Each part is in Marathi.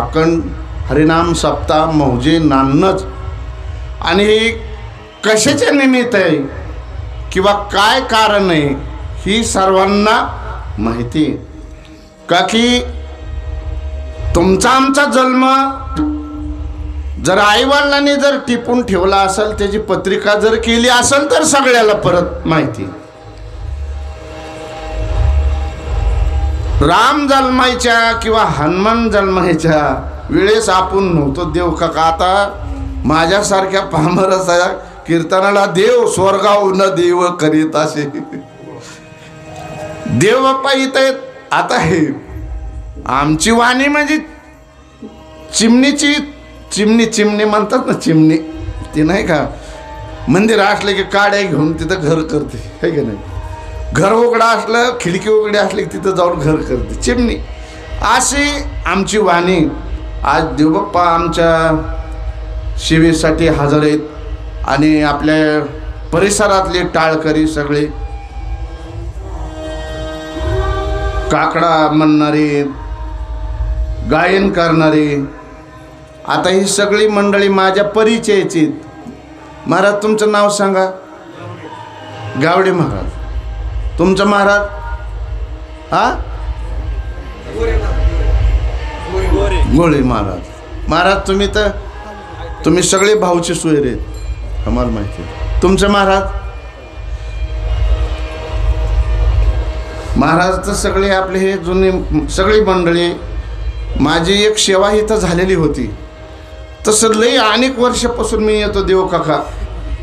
अखंड हरिनाम सप्ताह मौजे नानच आणि कशाचे निमित्त आहे किंवा काय कारण आहे ही सर्वांना माहिती आहे का की तुमचा आमचा जन्म जर आईवडिलांनी जर टिपून ठेवला असेल त्याची पत्रिका जर केली असेल तर सगळ्याला परत माहिती राम जन्मायच्या किंवा हनुमान जन्मायच्या वेळेस आपण नव्हतो देव का आता माझ्यासारख्या पामरसा कीर्तनाला देव स्वर्गाव न देव करीत असे देव बाप्पा इथं आता हे आमची वाणी म्हणजे चिमणीची चिमणी म्हणतात ना चिमणी ती नाही का मंदिर असले की काड्या घेऊन तिथं घर करते है की नाही घर उघडं असलं खिडकी उघडी असली की तिथं जाऊन घर करते चिमणी अशी आमची वाणी आज देवबाप्पा आमच्या सेवेसाठी हजर आहेत आणि आपल्या परिसरातले टाळकरी सगळे काकडा म्हणणारे गायन करणारे आता ही सगळी मंडळी माझ्या परिचयाची महाराज तुमचं नाव सांगा गावडे महाराज तुमचं महाराज हा गोळे महाराज तुम्ही सगळे भाऊचे सोयरे आहेत आम्हाला माहिती आहे तुमचं महाराज तर सगळे आपले हे जुने सगळी मंडळी माझी एक सेवा इथं झालेली होती तसं लई अनेक वर्षापासून मी येतो देव काका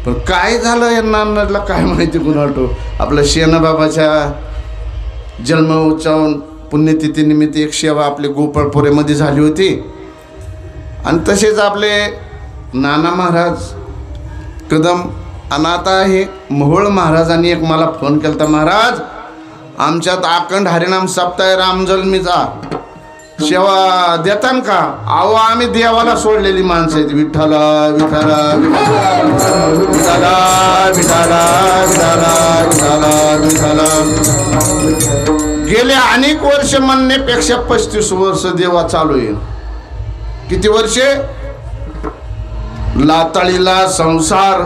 पण काय झालं यांना अन्नाला काय माहिती कुणाटो आपल्या शेणाबाबाच्या जन्म उत्सव पुण्यतिथीनिमित्त एक सेवा आपले गोपाळपुरेमध्ये झाली होती आणि तसेच आपले नाना महाराज कदम आणि आता हे मोहोळ महाराजांनी एक मला फोन केला होता महाराज आमच्यात अखंड हरिनाम सप्ताह रामजन्मीचा सेवा देतान का अहो आम्ही देवाला सोडलेली माणसं आहेत विठ्ठला विठ्ठला विठ्ठला विठ्ठला विठ्ठला विठ्ठला गेले अनेक वर्ष म्हणण्यापेक्षा 35 वर्ष देवा चालू आहे किती वर्षे लाताळीला संसार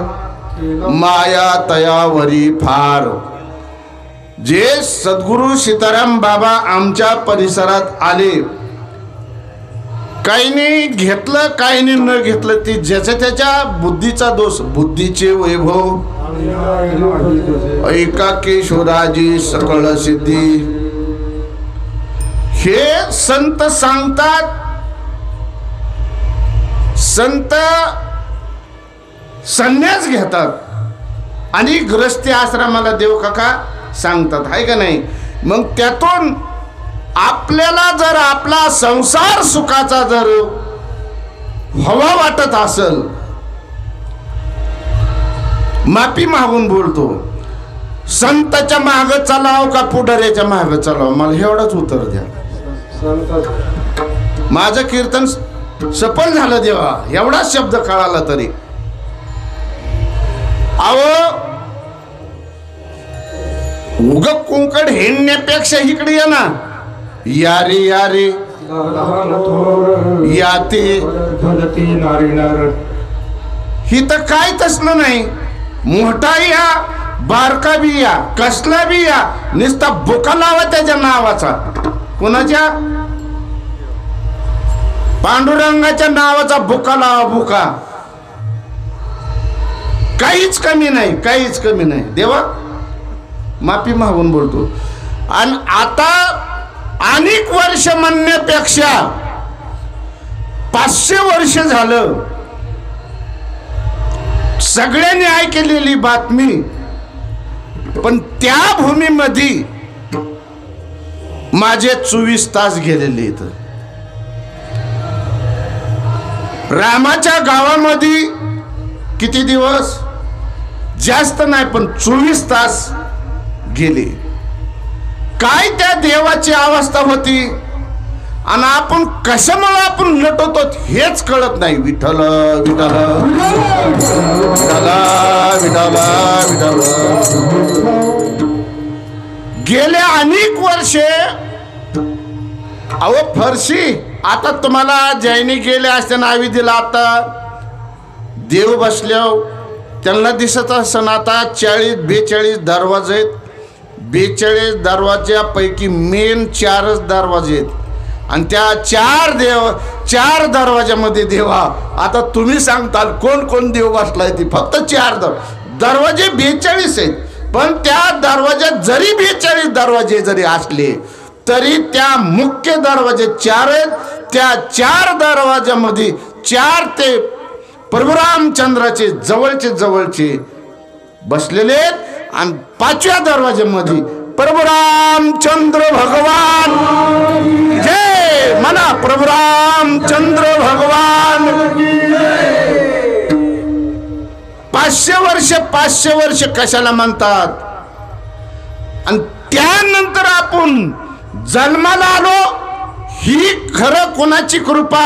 माया तयावरी फार जे सद्गुरु सीताराम बाबा आमच्या परिसरात आले काहींनी घेतलं काहींनी न घेतलं ती ज्याच्या त्याच्या बुद्धीचा दोष बुद्धीचे वैभव एकाकेश्वराजी सकळ सिद्धी हे संत सांगतात संत संन्यास घेतात आणि ग्रस्ती आश्रमाला देव काका सांगतात आहे का नाही मग त्यातून आपल्याला जर आपला संसार सुखाचा जर हवा वाटत असेल माफी मागून बोलतो संताच्या माग चालाव का पुढाऱ्याच्या माग चालाव मला एवढंच उत्तर द्या माझं कीर्तन सफल झालं देवा एवढा शब्द कळाला तरी अहो उग कुंकड हेणण्यापेक्षा इकडे या ना यारे यारे याते ही तर काय तसलं नाही मोठा या बारका बी या कसला बी या नुसता बुका लावा त्याच्या नावाचा कोणाच्या पांडुरंगाच्या नावाचा बुका लावा बुका काहीच कमी नाही देवा माफी मागून बोलतो आणि आता अनेक वर्ष म्हणण्यापेक्षा 500 वर्ष झालं सगळ्यांनी ऐकलेली बातमी पण त्या भूमीमध्ये माझे 24 तास गेलेले आहेत रामाच्या गावामध्ये किती दिवस जास्त नाही पण 24 तास गेले काय त्या देवाची अवस्था होती आणि आपण कशामुळे आपण लटवतो हेच कळत नाही विठ्ठल विठ्ठल विठ्ठल विठ्ठल गेले अनेक वर्षे अहो फरशी आता तुम्हाला ज्यांनी गेले असते नावी दिला, आता देव बसल्यावर त्यांना दिसत असं आता 40-42 दरवाजे आहेत. 42 दरवाज्यापैकी मेन 4च दरवाजे आहेत आणि त्या 4 दरवाज्यामध्ये देवा आता तुम्ही सांगताल कोण कोण देव बसलाय. ती फक्त 4 दरवाजे 42 आहेत, पण त्या दरवाज्यात जरी 42 दरवाजे जरी असले तरी त्या मुख्य दरवाजे 4 आहेत. त्या 4 दरवाज्यामध्ये 4 ते प्रभू रामचंद्राचे जवळचे बसलेले आहेत आणि 5व्या दरवाज्यामध्ये प्रभू रामचंद्र भगवान जय म्हणा. प्रभू रामचंद्र भगवान 500 वर्ष कशाला म्हणतात. आणि त्यानंतर आपण जन्माला आलो, ही खरं कोणाची कृपा?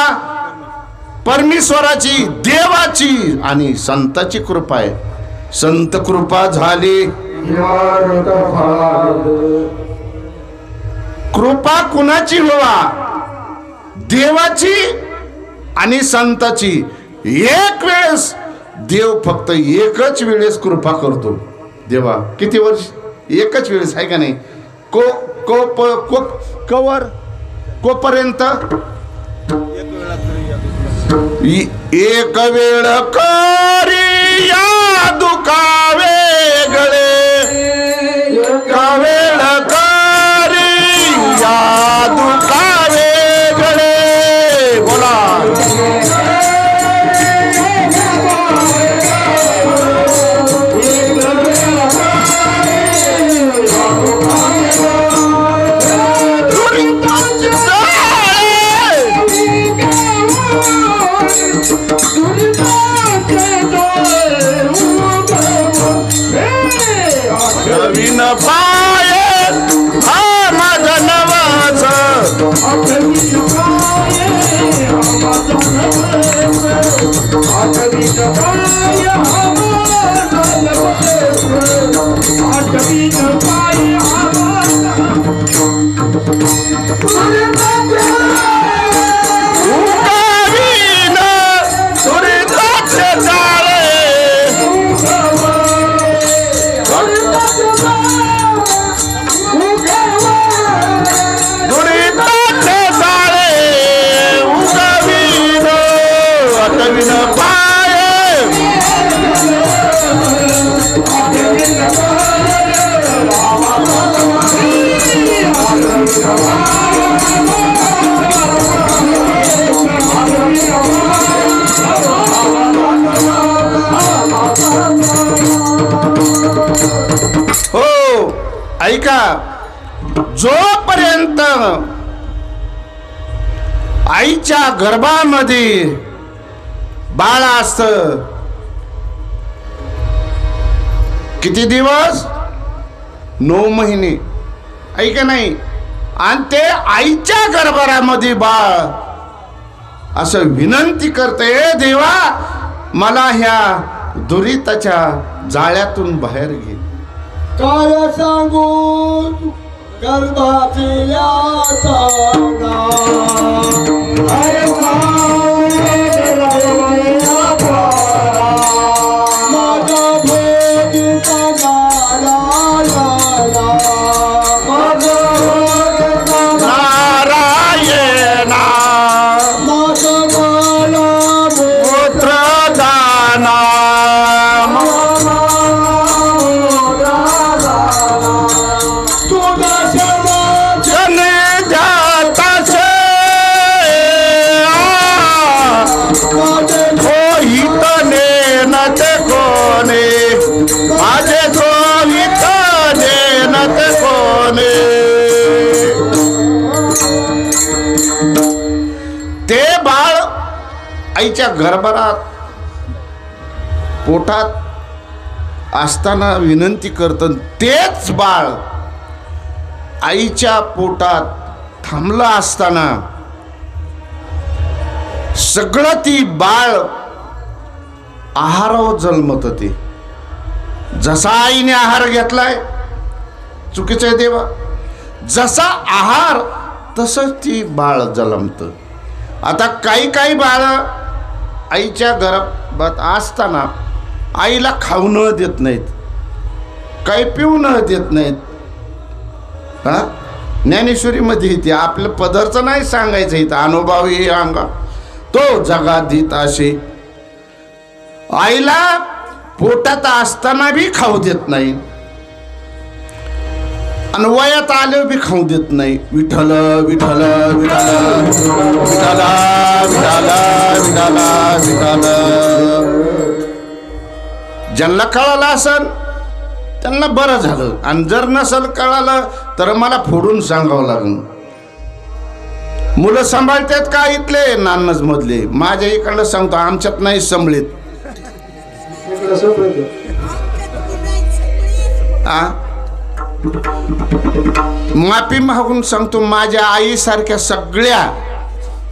परमेश्वराची, देवाची आणि संताची कृपा आहे. संत कृपा झाली. कृपा कुणाची व्हावा? देवाची आणि संताची. एक वेळेस देव फक्त एकच वेळेस कृपा करतो. देवा किती वर्ष? एकच वेळेस आहे का नाही? कवर कोपर्यंत एक वेळ करी या दुखावे गळे, एक वेळ करी या दुखावे गळे. बोला नवीन पाय हा माझा नवाच, ऐका. जोपर्यंत आईच्या गर्भामध्ये बाळ असत, किती दिवस? 9 महिने. ऐका नाही. आणि ते आईच्या गर्भामध्ये बाळ असं विनंती करते, देवा मला ह्या दुरिताच्या जाळ्यातून बाहेर घे. काय सांगू गर्भातील आईच्या गर्भात पोटात असताना विनंती करतं. तेच बाळ आईच्या पोटात थांबलं असताना सगळं ती बाळ आहारावर जन्मत ते. जसा आईने आहार घेतलाय, चुकीचं आहे देवा, जसा आहार तसंच ती बाळ जन्मत. आता काही बाळ आईच्या गर्भात असताना आईला खाऊ न देत नाहीत, काही पिऊ न देत नाहीत. हा, ज्ञानेश्वरीमध्ये इथे आपलं पदरचं नाही सांगायचं, इथं अनुभवी अंगा तो जगाधीत असे. आईला पोटात असताना बी खाऊ देत नाही आणि वयात आले बी खाऊ देत नाही. विठ्ठल विठ्ठल विठ्ठल विठ्ठला विठ्ठला विठ्ठला विठ्ठल. ज्यांना कळालं असेल त्यांना बरं झालं, आणि जर नसेल कळालं तर मला फोडून सांगावं लागेल. मुलं सांभाळतात का इथले नानज मधले? माझ्या इकडलं सांगतो, आमच्यात नाही संभळीत. माफी मागून सांगतो, माझ्या आईसारख्या सगळ्या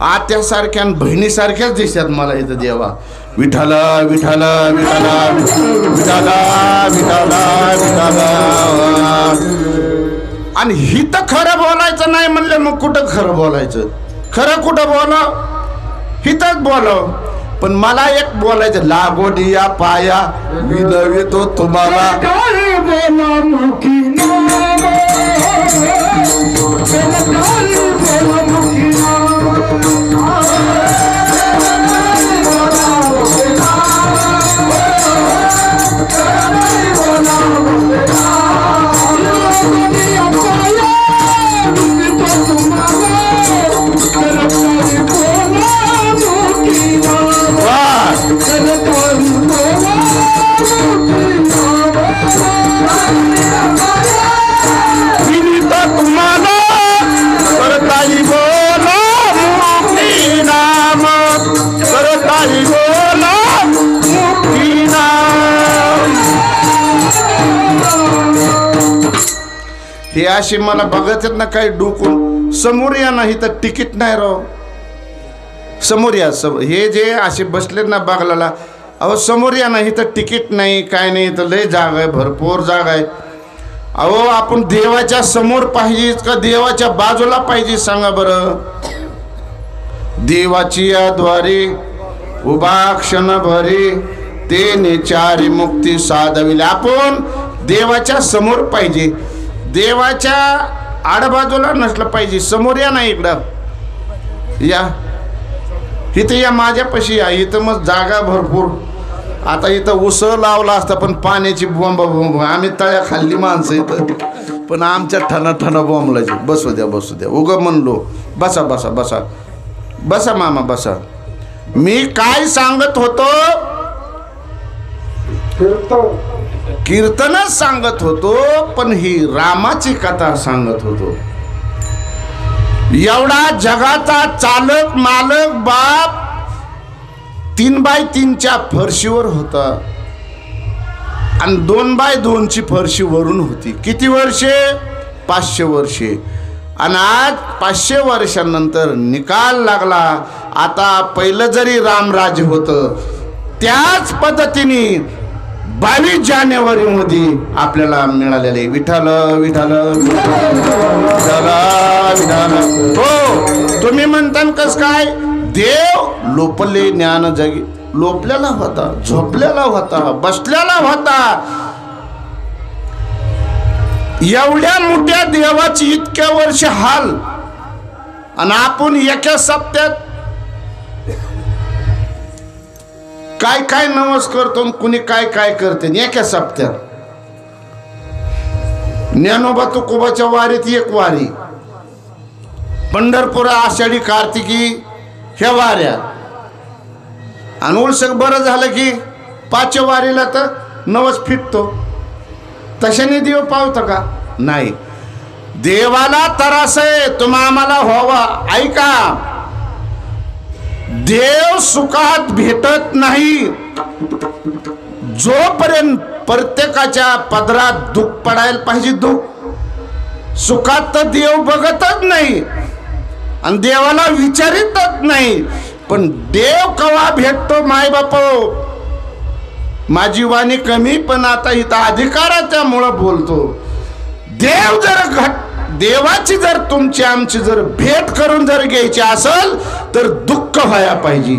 आत्यासारख्या आणि बहिणीसारख्याच दिसतात मला इथं देवा. विठ्ठल विठ्ठल विठ्ठल विठ्ठल विठ्ठल विठ्ठल. आणि ही तर खरं बोलायचं नाही म्हणलं, मग कुठं खरं बोलायचं? खरं कुठं बोलाव? हिथंच बोलाव. पण मला एक बोलायचं, लागोडिया पाया विनवितो तुम्हाला. हे अशी मला बघत ना काही डोकून, समोर या नाही तर तिकीट नाही राव. समोर या, हे जे असे बसले ना बागलाला, अहो समोर या नाही तर तिकीट नाही, काय नाही. तर लय जागा आहे, भरपूर जागा आहे. अहो आपण देवाच्या समोर पाहिजे का देवाच्या बाजूला पाहिजे सांगा बरं? देवाची या द्वारे उभा क्षण भरे ते चारी मुक्ती साधविले. आपण देवाच्या समोर पाहिजे, देवाच्या आडबाजूला नसलं पाहिजे. समोर या नाही, इकडं या, इथं या, माझ्यापाशी या. इथं मग जागा भरपूर. आता इथं उसळ लावला असता, पण पाण्याची बोंब आम्ही तळ्या खाल्ली माणसं इथं, पण आमच्या ठण बोंबलाची. बसू द्या उग म्हणलो. बसा बसा बसा बसा मामा बसा. मी काय सांगत होतो? कीर्तनच सांगत होतो, पण ही रामाची कथा सांगत होतो. एवढा जगाचा चालक मालक बाप 3x3च्या फरशीवर होता आणि 2x2ची फरशी वरून होती. किती वर्षे? 500 वर्षे. आणि आज 500 वर्षांनंतर निकाल लागला. आता पहिलं जरी रामराज्य होतं, त्याच पद्धतीने 22 जानेवारी मध्ये आपल्याला मिळालेले. विठ्ठल विठ्ठल विठ्ठल विठ्ठल. हो, तुम्ही म्हणता कस काय? देव लोपले ज्ञान जगी. लोपलेला होता, झोपलेला होता, बसलेला होता. एवढ्या मोठ्या देवाची इतक्या वर्ष हाल, आणि आपण एका सप्त्यात काय काय नवस करतो, कुणी काय काय करते एका सप्त्यात. ज्ञानोबा तुकोबाच्या वारीत एक वारी, पंढरपूर आषाढी कार्तिकी ह्या वाऱ्या, आणि उलसक बरं झालं की 5व्या वारीला तर नवस फिटतो. तशाने देव पावतं का? नाही. देवाला त्रास आहे, तुम्हा आम्हाला व्हावा. ऐका, देव सुखात भेटत नाही जोपर्यंत प्रत्येकाच्या पदरात दुःख पडायला पाहिजे. दुःख सुखात तर देव बघतच नाही आणि देवाला विचारितच नाही. पण देव कवा भेटतो? माय बाप, माझी वाणी कमी, पण आता इथं अधिकाराच्यामुळं बोलतो. देव जर देवाची जर तुमची आमची जर भेट करून जर घ्यायची असेल तर दुःख दुःख व्हायला पाहिजे,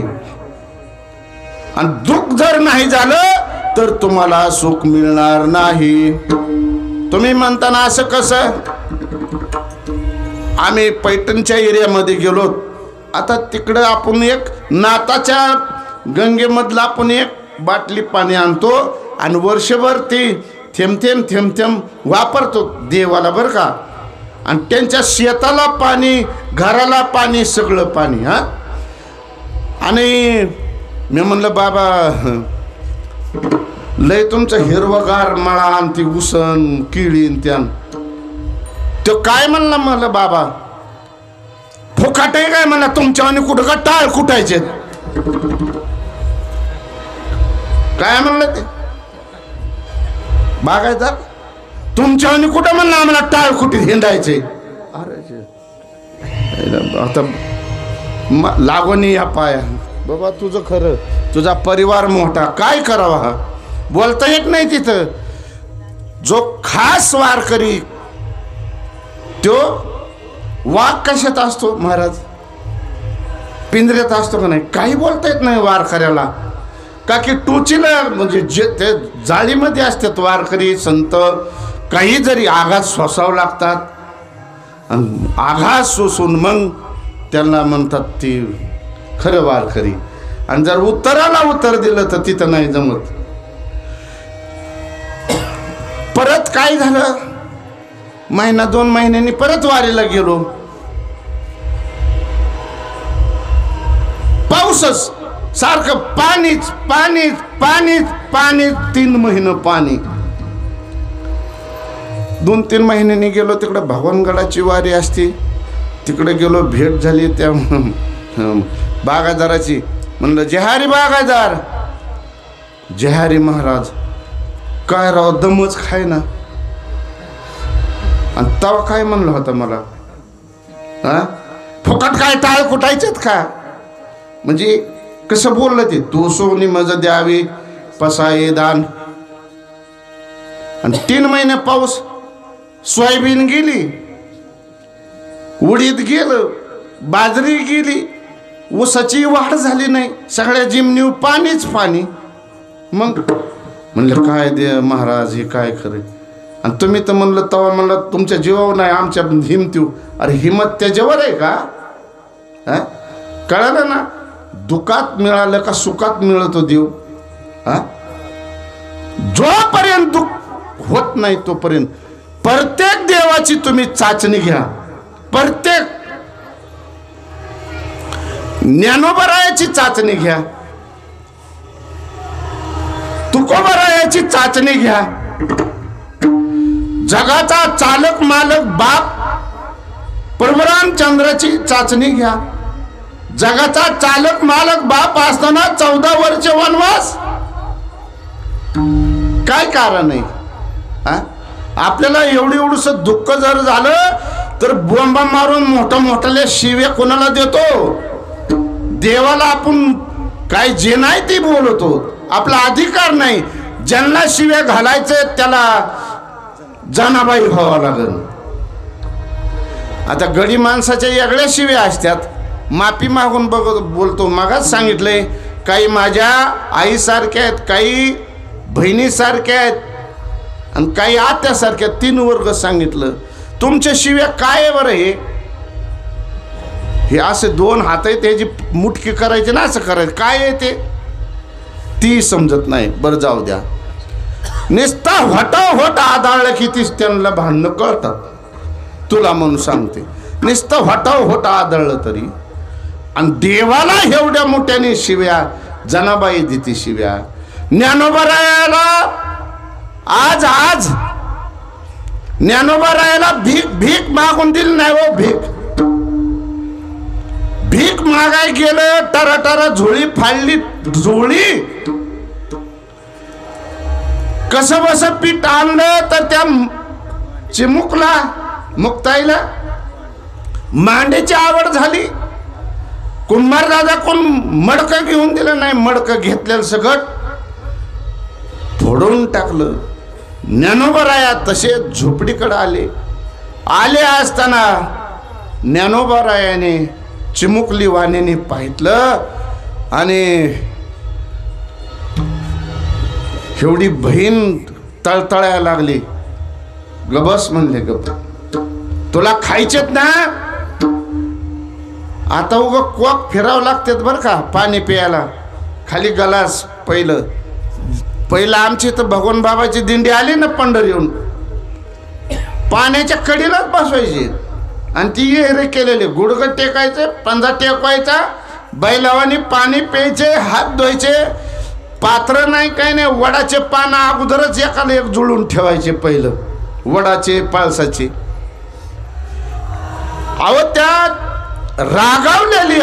आणि दुःख जर नाही झालं तर तुम्हाला सुख मिळणार नाही. तुम्ही म्हणताना असं कसं? आम्ही पैठणच्या एरियामध्ये गेलो. आता तिकडं आपण एक नाताच्या गंगेमधला आपण एक बाटली पाणी आणतो आणि वर्षभर ते थेंब थेंब थेंब थेंब वापरतो देवाला, बरं का. आणि त्यांच्या शेताला पाणी, घराला पाणी, सगळं पाणी. हा, आणि मी म्हणलं बाबा लय तुमचं हिरवगार मळा आणि ती उसन किळीन त्यान. तो काय म्हणला, मला बाबा फुकाट आहे काय म्हणला, तुमच्यावानी कुठं का टाळ कुटायचे काय म्हणलं ते बागायदार, तुमच्यावानी कुठं म्हणलं आम्हाला टाळ कुटीत हिंडायचे. अरे आता लागून या पाया बाबा, तुझं खरं, तुझा परिवार मोठा, काय करावा, हा बोलता येत नाही तिथं. जो खास वारकरी तो वाघ कशात असतो महाराज, पिंजऱ्यात असतो का नाही, काही बोलता येत नाही वारकऱ्याला. का की टोचीला म्हणजे जे ते जाळीमध्ये असतात वारकरी संत, काही जरी आघात सोसावं लागतात, आघात सोसून मग त्यांना म्हणतात ती खरं वारकरी. आणि जर उत्तराला उत्तर दिलं तर तिथं नाही जमत. परत काय झालं, महिना 2 महिन्यांनी परत वारीला गेलो. पाऊसच सारखं, पाणीच पाणीच पाणीच पाणीच, 3 महिने पाणी. 2-3 महिन्यांनी गेलो तिकडे भगवानगडाची वारी असते, तिकडे गेलो, भेट झाली त्या बागायदाराची. म्हणलं जेहारी बागायदार, जेहारी महाराज. काय राव दमच खाय ना. आणि तवा काय म्हणलं होतं मला, हा फुकट काय टाळ कुटायचेत का, म्हणजे कसं बोललं ते, तू सोनी मज द्यावी पसाये दान. आणि 3 महिने पाऊस, सोयाबीन गेली, उडीद गेलं, बाजरी गेली, ऊसाची वाढ झाली नाही, सगळ्या जिमनीव पाणीच पाणी. मग म्हणलं काय दे महाराज, हे काय खरं. आणि तुम्ही तर म्हणलं तेव्हा म्हणलं तुमच्या जीवावर नाही आमच्या हिमतीव. अरे हिमत त्याच्यावर आहे का, हा कळालं ना. दुःखात मिळालं का सुखात मिळतो देव, हा जोपर्यंत दुःख होत नाही तोपर्यंत प्रत्येक देवाची तुम्ही चाचणी घ्या. प्रत्येक ज्ञानोबरायाची चाचणी घ्या, तुकोबरायाची चाचणी घ्या, जगाचा चालक मालक बाप परमरामचंद्राची चाचणी घ्या. जगाचा चालक मालक बाप असताना 14 वर्ष वनवास, काय कारण आहे. हा आपल्याला एवढस दुःख जर झालं तर बोंबा मारून मोठ्या मोठ्याल्या शिव्या कोणाला देतो, देवाला आपण काय जे नाही ते बोलतो, आपला अधिकार नाही. ज्यांना शिव्या घालायचे त्याला जनाबाई व्हावं लागेल. आता गडी माणसाच्या वेगळ्या शिव्या असतात, माफी मागून बोलतो. मगाच सांगितलंय, काही माझ्या आईसारख्या आहेत, काही बहिणीसारख्या आहेत, आणि काही आत्यासारख्या. 3 वर्ग सांगितलं. तुमच्या शिव्या काय बरं, हे असे 2 हात आहेत, त्याची मुठकी करायची ना, असं करायचं काय आहे ते, ती समजत नाही. बरं जाऊ द्या. नुसता होट आदळलं की तीच त्यांना भांडणं कळतात. तुला म्हणून सांगते, नुसतं होट आदळलं तरी. आणि देवाला एवढ्या मोठ्याने शिव्या, जनाबाई देते शिव्या. ज्ञानोबरायाला आज ज्ञानोबरायाला भीक मागून दिली नाही हो. भीक मागाय गेलं, टरा झोळी फाडली. झोळी कसं बस पीठ आणलं तर त्या चिमुकला मुक्ताईला मांडीची आवड झाली. कुंभार दादा कोण मडकं घेऊन दिलं नाही, मडकं घेतलेलं सगळं फोडून टाकलं. ज्ञानोबराया तसे झोपडीकडे आले असताना ज्ञानोबरायाने चिमुकली वाणीने पाहितलं आणि एवढी बहीण तळतळायला लागली. गबस म्हणले गप, तुला खायचेत ना, आता उग कोक फिरावं लागतात बरं का पाणी प्यायला. खाली गलास पहिलं आमची तर भगवान बाबाची दिंडी आली ना पंढरीहून, पाण्याच्या कडीलाच बसवायची आणि ती येरे केलेले गुडघं टेकायचे, पंजा टेकवायचा, बैलावानी पाणी प्यायचे, हात धुवायचे, पात्र नाही काही नाही. वडाचे पानं अगोदरच एकाला एक जुळून ठेवायचे, पहिलं वडाचे पाळसाचे. अहो त्यात रागावलेली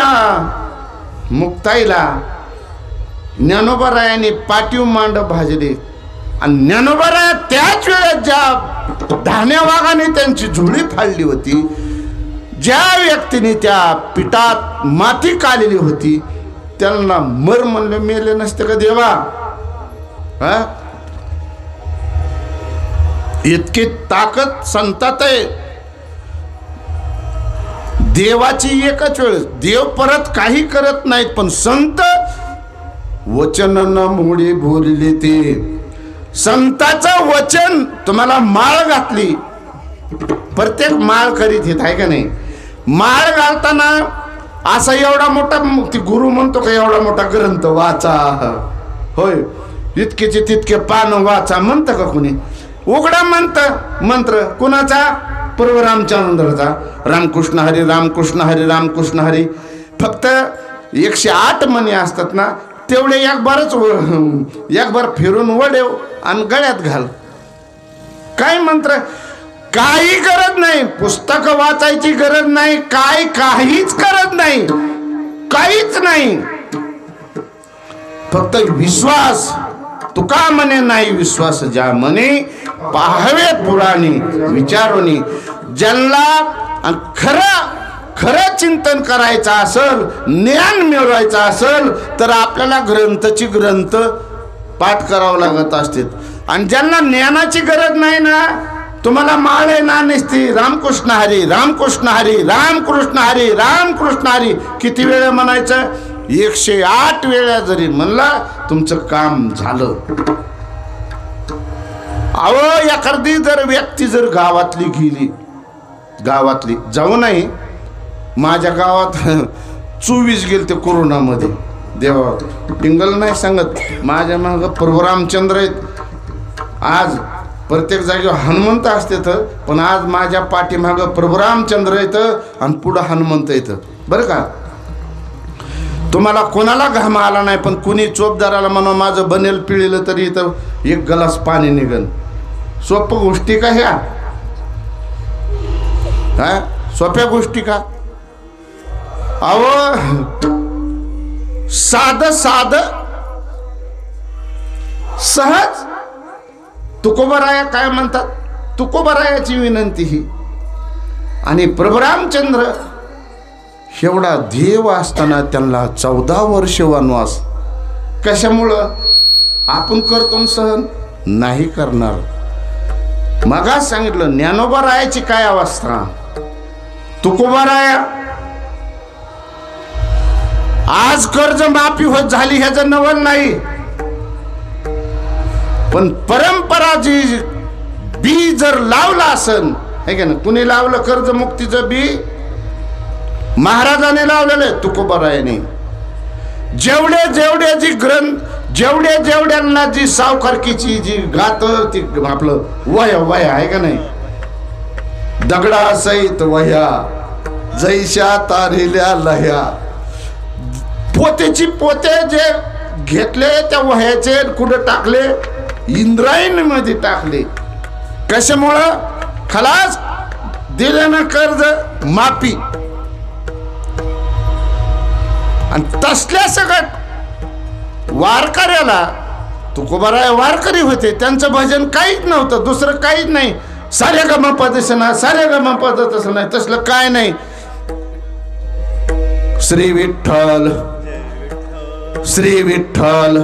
मुक्ताईला ज्ञानोबारायांनी पाठीव मांड भाजली आणि ज्ञानोबाराया त्याच वेळेस ज्या धान्या वाघाने त्यांची झुळी फाडली होती, ज्या व्यक्तीने त्या पिठात माती काढलेली होती, त्यांना मर म्हणले मेले नसते का देवा? इतकी ताकद संतात आहे देवाची. एकच वेळेस देव परत काही करत नाहीत, पण संत वचन न मोडी बोलले ते. संताचं वचन तुम्हाला माळ घातली, प्रत्येक माळ करीत येत आहे का नाही? माळ घालताना असा एवढा मोठा ती गुरु म्हणतो का एवढा मोठा ग्रंथ वाचा, होय इतकेचे तितके पान वाचा म्हणतं का कुणी? उघडा म्हणतं मंत्र कुणाचा? पूर्व रामचंद्राचा. रामकृष्ण हरी रामकृष्ण हरी रामकृष्ण हरी. फक्त 108 मणी असतात ना, तेवढे एक बार फिरून वडेव आणि गळ्यात घाल. काय मंत्र? काही गरज नाही, पुस्तक वाचायची गरज नाही, काहीच गरज नाही, काहीच नाही. फक्त विश्वास. तुका म्हणे नाही विश्वास ज्या म्हणे पाहावे पुराणी विचारोनी. ज्यांना खरं चिंतन करायचं असेल, ज्ञान मिळवायचं असेल, तर आपल्याला ग्रंथ पाठ करावं लागत असते. आणि ज्यांना ज्ञानाची गरज नाही ना, तुम्हाला माळे ना नसती रामकृष्ण हरी रामकृष्ण हरी रामकृष्ण हरी रामकृष्ण हरी किती वेळा म्हणायचं? 108 वेळा जरी म्हणला तुमचं काम झालं. अहो एखादी जर व्यक्ती जर गावातली गेली, गावातली जाऊ नाही, माझ्या गावात 24 गेले ते कोरोनामध्ये. देवा टिंगल नाही सांगत, माझ्या माग प्रभू रामचंद्र आहेत. आज प्रत्येक जागेवर हनुमंत असते तर, पण आज माझ्या पाठीमाग प्रभू रामचंद्र येतं आणि पुढं हनुमंत येतं बरं का. तुम्हाला कोणाला घाम आला नाही, पण कुणी चोपदाराला म्हणा माझं बनेल पिळलं तरी इथं 1 ग्लास पाणी निघन. सोप्या गोष्टी का ह्या? सोप्या गोष्टी का? अहो साधं सहज. तुकोबाराया काय म्हणतात? तुकोबारायाची विनंती ही. आणि प्रभू रामचंद्र एवढा देव असताना त्यांना 14 वर्ष वनवास. कशामुळं? आपण करतो सहन नाही करणार. मगाच सांगितलं ज्ञानोबारायाची काय अवस्था. तुकोबाराया आज कर्ज माफी होत झाली ह्याचं नवल नाही, पण परंपरा जी बी जर लावला असन, है का ना? कुणी लावलं कर्जमुक्तीचं बी? महाराजांनी लावलेलं, तुकोबारायाने. जेवढ्यांना जी सावकारकीची जी गात ती आपलं वया आहे का नाही? दगडा सहित वह्या जैशा तारिल्या लह्या. पोते जे घेतले त्या वह्याचे कुठं टाकले? इंद्रायणीमध्ये टाकले. कशामुळं? खलास दिले ना कर्ज माफी. आणि तसल्या सगळ्यात वारकऱ्याला, तुकोबाराया वारकरी होते, त्यांचं भजन काहीच नव्हतं, दुसरं काहीच नाही. सारे गमा पदसना सारे गमा पद तसं नाही, तसलं काय नाही. श्री विठ्ठल श्री विठ्ठल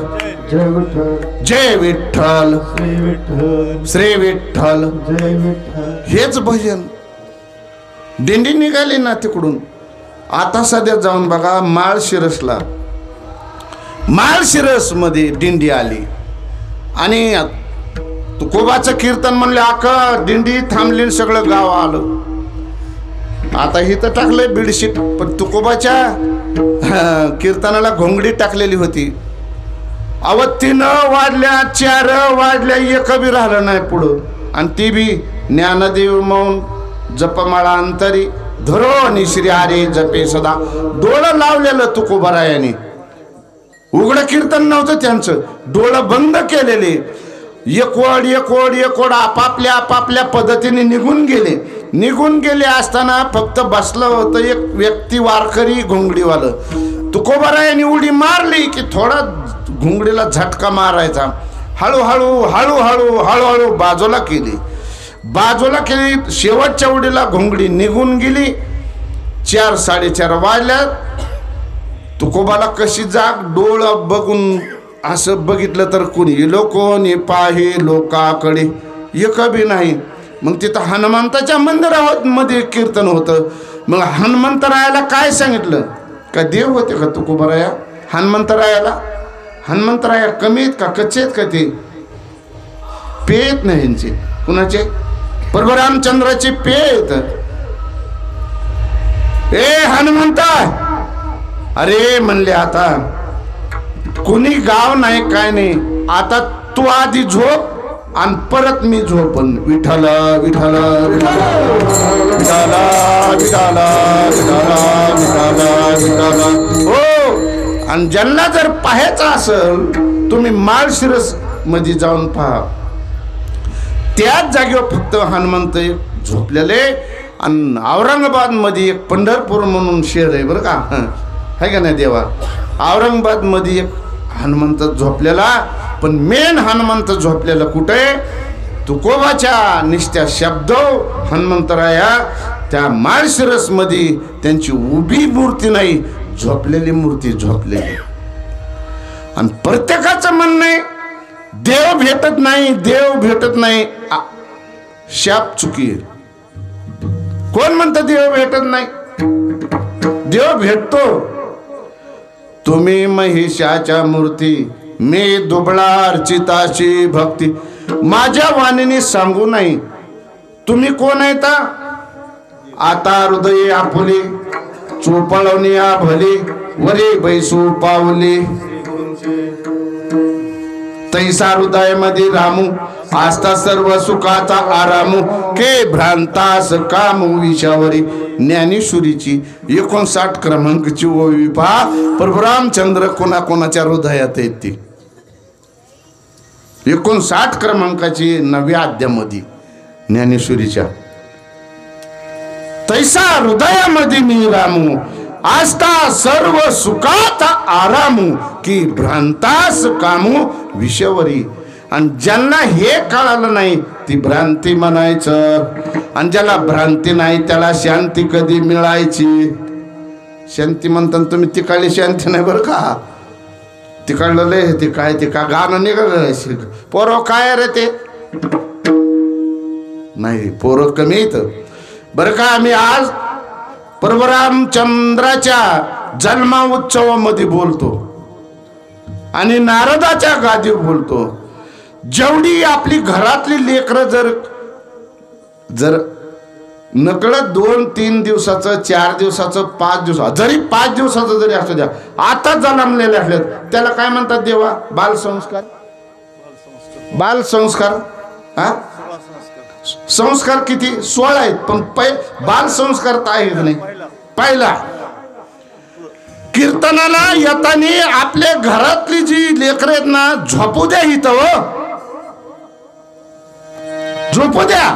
जय विठ्ठल जय विठ्ठल श्री विठ्ठल श्री विठ्ठल जय विठ्ठल. हेच भजन. दिंडी निघाली ना तिकडून, आता सध्या जाऊन बघा माळशिरसला, माळशिरसमध्ये दिंडी आली आणि तुकोबाचं कीर्तन म्हणले अख्खं दिंडी थांबली, सगळं गाव आलं. आता ही तर टाकलंय बेडशीट, पण तुकोबाच्या कीर्तनाला घोंगडी टाकलेली होती. अव 3 वाजल्या 4 वाजल्या एक बी राहिलं नाही पुढं. आणि ती बी ज्ञानदेव मौन जपमाळा अंतरी धरो आणि श्री हरी जपे सदा. डोळं लावलेलं तुकोबारायाने, उघडं कीर्तन नव्हतं त्यांचं, डोळं बंद केलेले. एक वड आपापल्या पद्धतीने निघून गेले असताना फक्त बसलं होतं एक व्यक्ती, वारकरी घोंगडीवालं. तुकोबारायाने उडी मारली की थोडा घोंगडीला झटका मारायचा. हळूहळू बाजूला केली. शेवटच्या उडीला घोंगडी निघून गेली. 4 साडेचार वाजल्यात. तुकोबाला कशी जाग, डोळं बघून असं बघितलं तर कोणी लोकोनी पाहे लोकाकडे एक बी नाही. मग तिथं हनुमंताच्या मंदिरामध्ये कीर्तन होतं. मग हनुमंतरायाला काय सांगितलं? का देव होते का तुकोबाराया? हनुमंतराया कमी आहेत का, कच्चे आहेत का? ते पेत नाही यांचे. कुणाचे? परभरामचंद्राचे पेत. ए हनुमंता, अरे म्हणले आता कुणी गाव नाही काय नाही, आता तू आधी झोप आणि परत मी झोपन. विठ्ठल विठ्ठल हो. आणि ज्यांना जर पाहायचं असेल तुम्ही माळशिरस मध्ये जाऊन पहा. त्याच जागेवर फक्त हनुमंत झोपलेले. आणि औरंगाबाद मध्ये एक पंढरपूर म्हणून शहर आहे बरं का, है का नाही देवा? औरंगाबाद मध्ये एक हनुमंत झोपलेला. पण मेन हनुमंत झोपलेला कुठे? तुकोबाच्या निष्ठ्या शब्द हनुमंतराया त्या माळशिरस मध्ये. त्यांची उभी मूर्ती नाही, झोपलेली मूर्ती झोपलेली. आणि प्रत्येकाचं म्हणणं आहे देव भेटत नाही. शाप चुकी. कोण म्हणतं देव भेटत नाही? देव भेटतो. तुम्ही महिषाच्या मूर्ती, मी दुबळा अर्चिताची भक्ती. माझ्या वाणीने सांगू नाही. तुम्ही कोण आहे? आता हृदय आपुले चोपळवणी भले वरे बैसू पावले. तैसा हृदयामध्ये रामू आस्था सर्व सुखाचा आरामू. के भ्रांतास कामू विषावरी. ज्ञानेश्वरीची 59 क्रमांकची ओवी पहा. परभुरामचंद्र कोणाकोणाच्या हृदयात आहेत ती. 59 क्रमांकाची 9व्या अध्यायामध्ये ज्ञानेश्वरीच्या. तैसा हृदयामध्ये मी रामू आस्था सर्व सुखाचा आरामू. की भ्रांतास कामू विषवरी. आणि ज्यांना हे कळालं नाही ती भ्रांती म्हणायचं. आणि ज्याला भ्रांती नाही त्याला शांती कधी मिळायची? शांती म्हणतात तुम्ही, तिकाळली शांती नाही बरं का. तिकडलं लय ते काय ते का गाणं निघालं पोरं काय रे ते नाही, पोरं कमी येत बरं का. आम्ही आज परभरामचंद्राच्या जन्मा उत्सवामध्ये बोलतो आणि नारदाच्या गादीवर बोलतो. जेवढी आपली घरातली लेकरं जर नकळत 2-3 दिवसाचं 4 दिवसाचं 5 दिवसाचं जरी 5 दिवसाचं जरी असू द्या, आता जन्मलेले असले त्याला काय म्हणतात देवा? बालसंस्कार. बालसंस्कार. हा संस्कार किती? 16 आहेत. पण बालसंस्कार तर आहेत नाही. पहिला कीर्तनाला येताना आपल्या घरातली जी लेकरं आहेत ना, झोपू द्या इथं, झोपू द्या.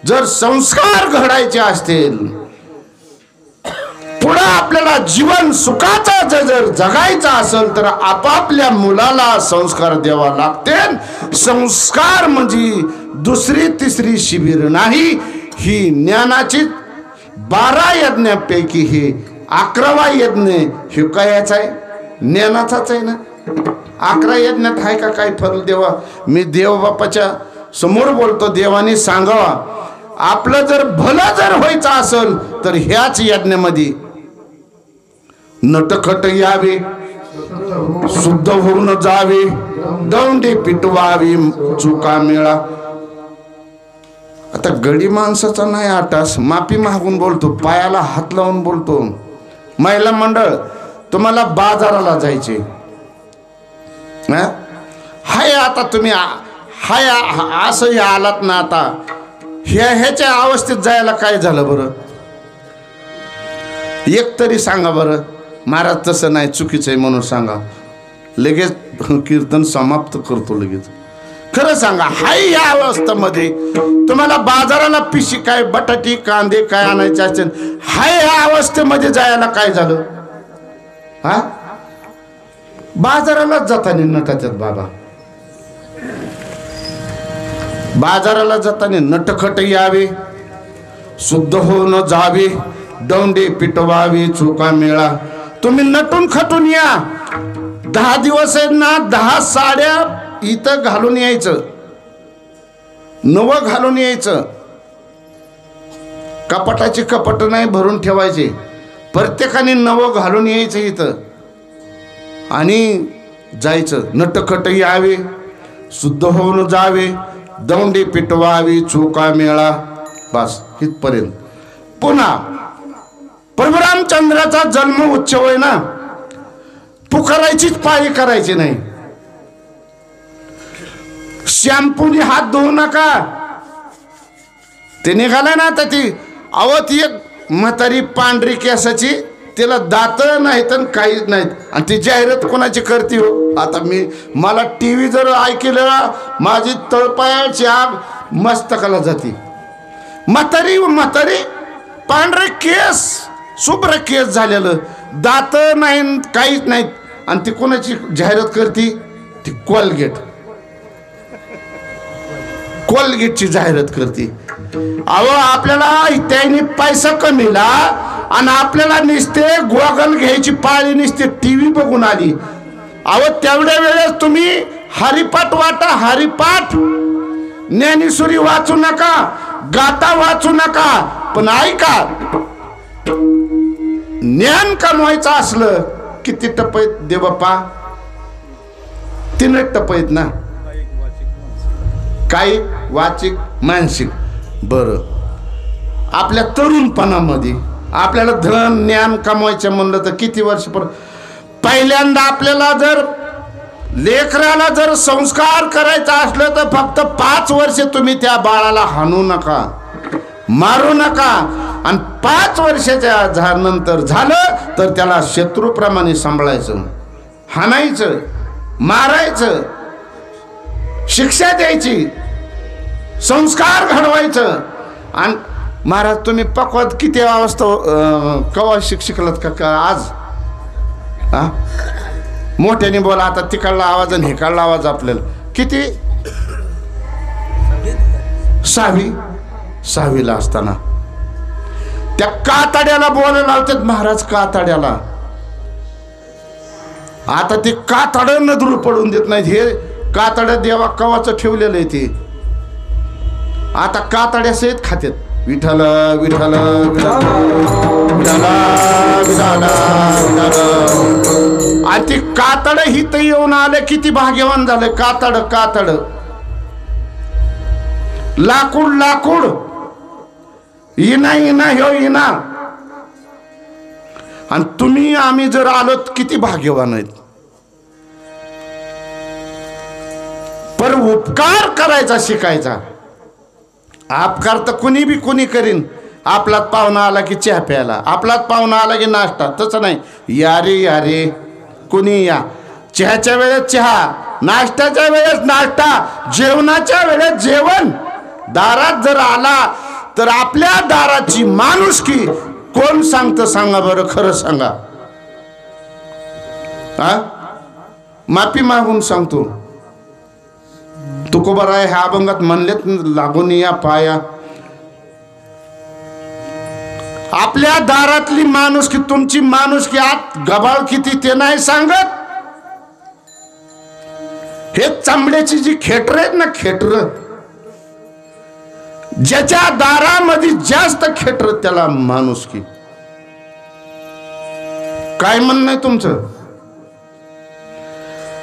जर संस्कार घडायचे असतील, पुढे आपल्याला जीवन सुखाचा जर जगायचं असेल तर आपापल्या मुलाला संस्कार द्यावा लागते. संस्कार म्हणजे 2-3 शिबिर नाही. ही ज्ञानाची 12 यज्ञापैकी हे 11वा यज्ञ हे कायचा आहे? ज्ञानाचाच आहे ना. 11 यज्ञात आहे का काय फरक? देवा, मी देव बापाच्या समोर बोलतो, देवाने सांगावा आपलं जर भलं जर व्हायचं असेल तर ह्याच यज्ञामध्ये नटखट यावे, शुद्ध होऊन जावे, दौंडी पिटवावी, चुका मेळा. आता गडी माणसाचा नाही आटास, माफी मागून बोलतो, पायाला हात लावून बोलतो. महिला मंडळ, तुम्हाला बाजाराला जायचे हाय, आता तुम्ही हाय असं आलात ना, आता ह्याच्या अवस्थेत जायला काय झालं बरं? एक तरी सांगा बरं. महाराज तसं नाही, चुकीचं आहे म्हणून सांगा. लगेच कीर्तन समाप्त करतो लगेच. खरं सांगा, हाय या अवस्थेमध्ये तुम्हाला बाजाराला पिशी काय, बटाटी कांदे काय आणायचे असेल, हाय या अवस्थेमध्ये जायला काय झालं? हा, बाजारालाच जाताना नटाच्यात बाबा. बाजाराला जाताना नटखट यावे, शुद्ध होऊन जावे, दौंडी पिटवावी, चुका मेळा. तुम्ही नटून खटून या. 10 दिवस आहेत ना, 10 साड्या इथं घालून यायचं, नवं घालून यायचं. कपाटाची कपाट नाही भरून ठेवायचे, प्रत्येकाने नवं घालून यायचं इथं आणि जायचं. नटखट यावे, शुद्ध होऊन जावे, दौंडी पिटवावी, चुका मेळा. बस इथपर्यंत. पुन्हा प्रभू रामचंद्राचा जन्म उत्सव आहे ना, पुकारायचीच पाळी करायची नाही. शॅम्पूने हात धुवू नका. ते निघाला ना आता ती आवत एक म्हातारी पांढरी केसाची, तिला दात नाहीत आणि काहीच नाहीत, आणि ती जाहिरात कोणाची करते हो? आता मला टीव्ही जर ऐकलं, माझी तळपायाची आग मस्तकाला जाते. म्हातारी पांढरे केस, शुभ्र केस झालेलं, दात नाही काहीच नाहीत, आणि ती कोणाची जाहिरात करते? ती कोलगेटची जाहिरात करते. अहो, आपल्याला त्याने पैसा कमीला आणि आपल्याला निसते गोगल घ्यायची पाळी, निसते टीव्ही बघून आली. अहो, तेवढ्या वेळेस तुम्ही हरिपाठ वाटा, हरिपाठ. ज्ञानेश्वरी वाचू नका, गाथा वाचू नका, पण ऐका, ज्ञान कमवायचं असलं किती टप आहेत दे बाप्पा? 3 टप आहेत ना, कायिक, वाचिक, मानसिक. बरं, आपल्या तरुणपणामध्ये आपल्याला धन ज्ञान कमवायचं म्हणलं तर किती वर्ष? पहिल्यांदा आपल्याला जर लेकराला जर संस्कार करायचा असलं तर फक्त 5 वर्ष तुम्ही त्या बाळाला हाणू नका, मारू नका, आणि 5 वर्षाच्या नंतर झालं तर त्याला शत्रूप्रमाणे सांभाळायचं, हाणायचं, मारायचं, शिक्षा द्यायची, संस्कार घडवायचं. आणि महाराज तुम्ही पक्वात किती अवस्था कवा शिकलात का आज? हा, मोठ्याने बोला. आता तिकडला आवाज आणि हिकडला आवाज आपल्याला किती? 6वीला असताना त्या कातड्याला बोलायला लावतात महाराज, कातड्याला. आता ते कातड नदूर पडून देत नाहीत. हे कातड्या देवा कवाचं ठेवलेलं आहे ते. आता कातड्या सहित खात्यात. विठ्ठल विठ्ठल विठ्ठल. आणि ती कातड हित येऊन आले, किती भाग्यवान झाले. कातड लाकूड इना ह्यो इना. आणि तुम्ही आम्ही जर आलो किती भाग्यवान आहेत. पर उपकार करायचा शिकायचा. अपकार तर कुणी करीन. आपलाच पाहुणा आला की चहा प्यायला, आपलाच पाहुणा आला की नाश्ता. तसं नाही, या रे कुणी या. चहाच्या वेळेस चहा, नाश्त्याच्या वेळेस नाश्ता, जेवणाच्या वेळेस जेवण. दारात जर आला तर आपल्या दाराची माणुसकी कोण सांगतं सांगा बरं? खरं सांगा. हा, माफी मागून सांगतो. तुकोबाराय ह्या अभंगात म्हणलेत, लागून या पाया. आपल्या दारातली माणुसकी, तुमची माणुसकी आत गबाळ किती ते नाही सांगत. हे चांबड्याची जी खेटर आहेत ना, खेटर, ज्याच्या दारामध्ये जास्त खेटर त्याला माणुसकी. काय म्हणणं आहे तुमचं?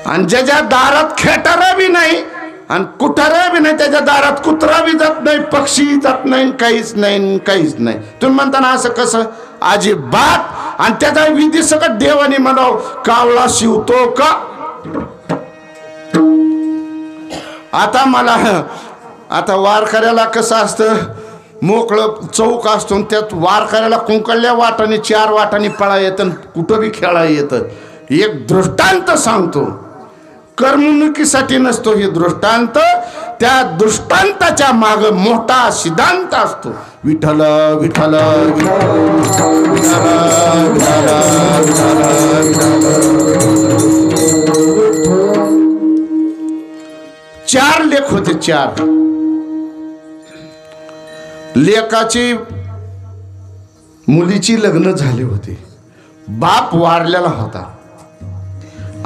आणि ज्याच्या दारात खेटर बी नाही आणि कुठार बी नाही, त्याच्या दारात कुत्रा बी जात नाही, पक्षी जात नाही, काहीच नाही, काहीच नाही. तुम्ही म्हणता ना असं कसं? अजिबात. आणि त्याचा विधी सगळं देवाने म्हणाव कावळा शिवतो का? आता वारकऱ्याला कसं असतं, मोकळं चौक असतो, त्यात वारकऱ्याला कुंकळल्या वाटाने 4 वाटाने पळा येतं, कुठं बी खेळा येतं. एक दृष्टांत सांगतो, करमणुकीसाठी नसतो हे दृष्टांत. त्या दृष्टांताच्या माग मोठा सिद्धांत असतो. विठ्ठल विठ्ठल चार लेख होते. 4 लेकाची मुलीची लग्न झाले होते. बाप वारलेला होता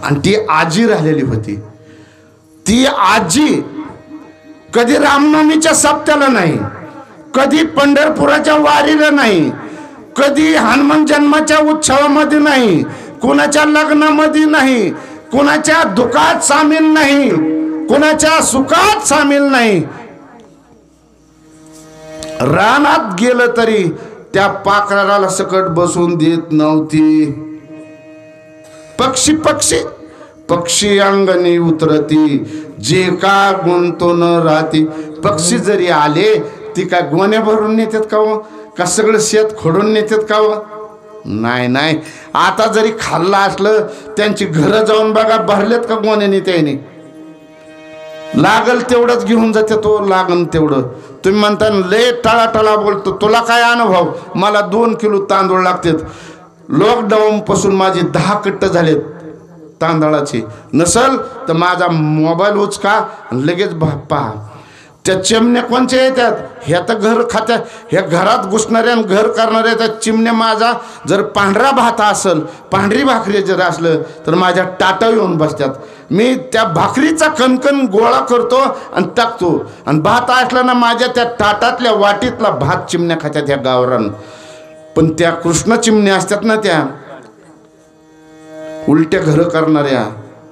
आणि ती आजी राहिलेली होती. ती आजी कधी रामनवमीच्या सप्त्याला नाही, कधी पंढरपुराच्या वारीला नाही, कधी हनुमान जन्माच्या उत्सवामध्ये नाही, कुणाच्या लग्नामध्ये नाही, कुणाच्या दुःखात सामील नाही, कुणाच्या सुखात सामील नाही. रानात गेलं तरी त्या पाखराला सकट बसून देत नव्हती. पक्षी पक्षी पक्षी अंगणी उतरती, जे का गुंतो न राहती. पक्षी जरी आले ती काय गोण्या भरून नेतात का हो? का सगळं शेत खोडून नेतात का हो? नाही नाही. आता जरी खाल्लं असलं त्यांची घरं जाऊन बघा, भरलेत का गोण्याने? त्याने लागल तेवढंच घेऊन जाते तो, लागन तेवढं. तुम्ही म्हणता लय टळाटळा बोलतो, तुला काय अनुभव? मला 2 किलो तांदूळ लागतात. लॉकडाऊन पासून माझे 10 कट्ट झालेत तांदळाचे. नसल तर माझा मोबाईल उचका लगेच पहा. त्या चिमण्या कोणच्या येतात? ह्या तर घर खात्या, ह्या घरात घुसणाऱ्या आणि घर करणाऱ्या त्या चिमण्या. माझा जर पांढरा भात असेल, पांढरी भाकरी जर असलं तर माझ्या टाटा येऊन बसतात. मी त्या भाकरीचा कणकण गोळा करतो आणि टाकतो, आणि भात असला ना माझ्या त्या टाटातल्या वाटीतला भात चिमण्या खात्यात ह्या गावरान. पण त्या कृष्ण चिमण्या असतात ना, त्या उलट्या घर करणाऱ्या,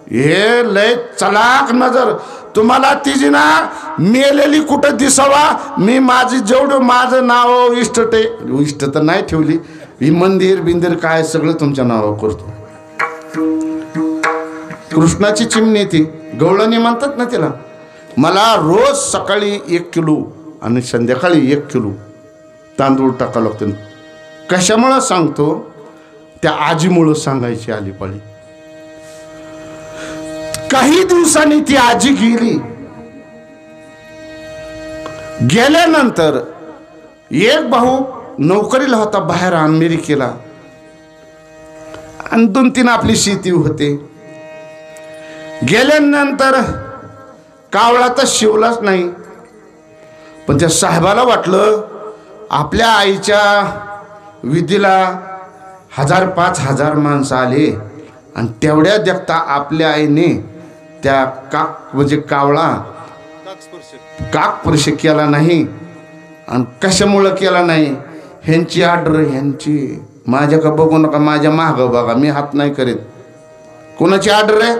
हे लय चलाक नजर. तुम्हाला तिची ना मेलेली कुठं दिसावा. मी माझी जेवढं माझं नाव इष्ट तर नाही ठेवली, ही मंदिर बिंदिर काय सगळं तुमच्या नावावर करतो. कृष्णाची चिमणी ती गवळणी म्हणतात ना तिला. मला रोज सकाळी 1 किलो आणि संध्याकाळी 1 किलो तांदूळ टाकावं लागतं. कशामुळं सांगतो? त्या आजीमुळं सांगायची आली पाळी. काही दिवसांनी ती आजी गेली. गेल्यानंतर एक भाऊ नोकरीला होता बाहेर अमेरिकेला, आणि 2-3 आपली शेती होते. गेल्यानंतर कावळा तर शिवलाच नाही. पण त्या साहेबाला वाटलं आपल्या आईच्या विधीला 1000-5000 माणसं आले, आणि तेवढ्या देखता आपल्या आईने त्या कावळा काकस्पर्श केला नाही. आणि कशामुळं केला नाही? ह्यांची ऑर्डर, ह्यांची. माझ्या का बघू नका, माझ्या माग बघा, मी हात नाही करीत. कोणाची ऑर्डर आहे?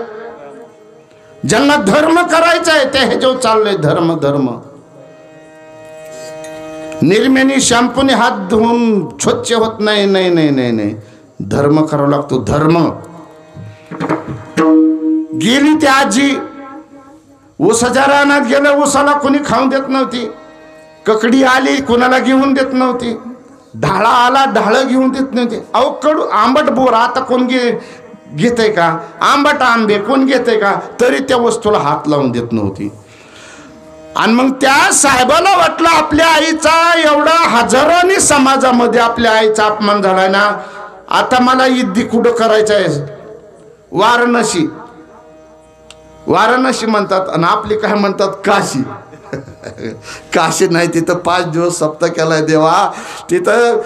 ज्यांना धर्म करायचा आहे त्या ह्याच्यावर चाललंय धर्म धर्म. निर्म्याने शॅम्पूने हात धुवून स्वच्छ होत नाही. नाही नाही नाही नाही, धर्म करावा लागतो, धर्म. गेली ती आजी, ऊसाच्या रानात गेलं, ऊसाला कोणी खाऊन देत नव्हती. ककडी आली, कोणाला घेऊन देत नव्हती. ढाळा आला, ढाळं घेऊन देत नव्हते. अहो कडू आंबट बोर आता कोण घेतय का? आंबट आंबे कोण घेतय का? तरी त्या वस्तूला हात लावून देत नव्हती. आणि मग त्या साहेबाला वाटलं आपल्या आईचा एवढा हजारोनी समाजामध्ये आपल्या आईचा अपमान झालाय ना, आता मला इद्दी कुठं करायचं आहे? वाराणसी. वाराणसी म्हणतात, आणि आपली काय म्हणतात? काशी. काशी नाही, तिथं 5 दिवस सप्ताह केलाय देवा. तिथं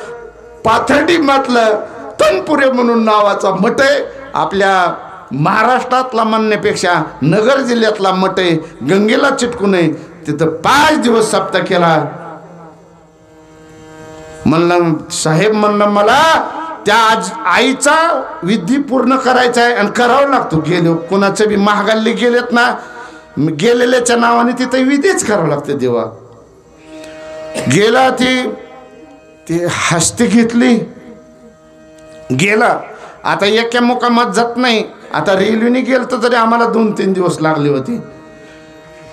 पाथर्डी म्हटलं तनपुरे म्हणून नावाचा मठ आहे. आपल्या महाराष्ट्रातला म्हणण्यापेक्षा नगर जिल्ह्यातला मठ आहे, गंगेला चिटकून आहे. तिथं 5 दिवस सप्ताह केला. म्हणलं साहेब, म्हणलं मला त्या आईचा विधी पूर्ण करायचा आहे आणि करावं लागतो. गेलो कोणाचं बी महागाल्ली गेलेत ना, गेलेल्याच्या नावाने तिथे विधीच करावं लागते. देवा गेला, ती हस्ती घेतली, गेला. आता एका मुकामात जात नाही. आता रेल्वेने गेलं तर तरी आम्हाला 2-3 दिवस लागले होते.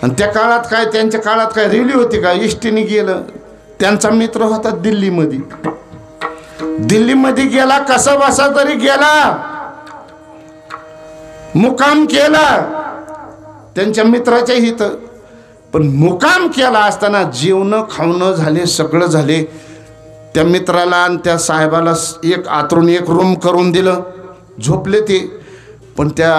आणि त्या काळात काय, त्यांच्या काळात काय रेल्वे होती का? एसटीने गेलं. त्यांचा मित्र होता दिल्लीमध्ये. दिल्लीमध्ये गेला, कसा बसा तरी गेला, मुकाम केला त्यांच्या मित्राच्या इथं. पण मुकाम केला असताना जेवणं खावणं झाले, सगळं झाले. त्या मित्राला आणि त्या साहेबाला एक आतरून एक रूम करून दिलं, झोपले ते. पण त्या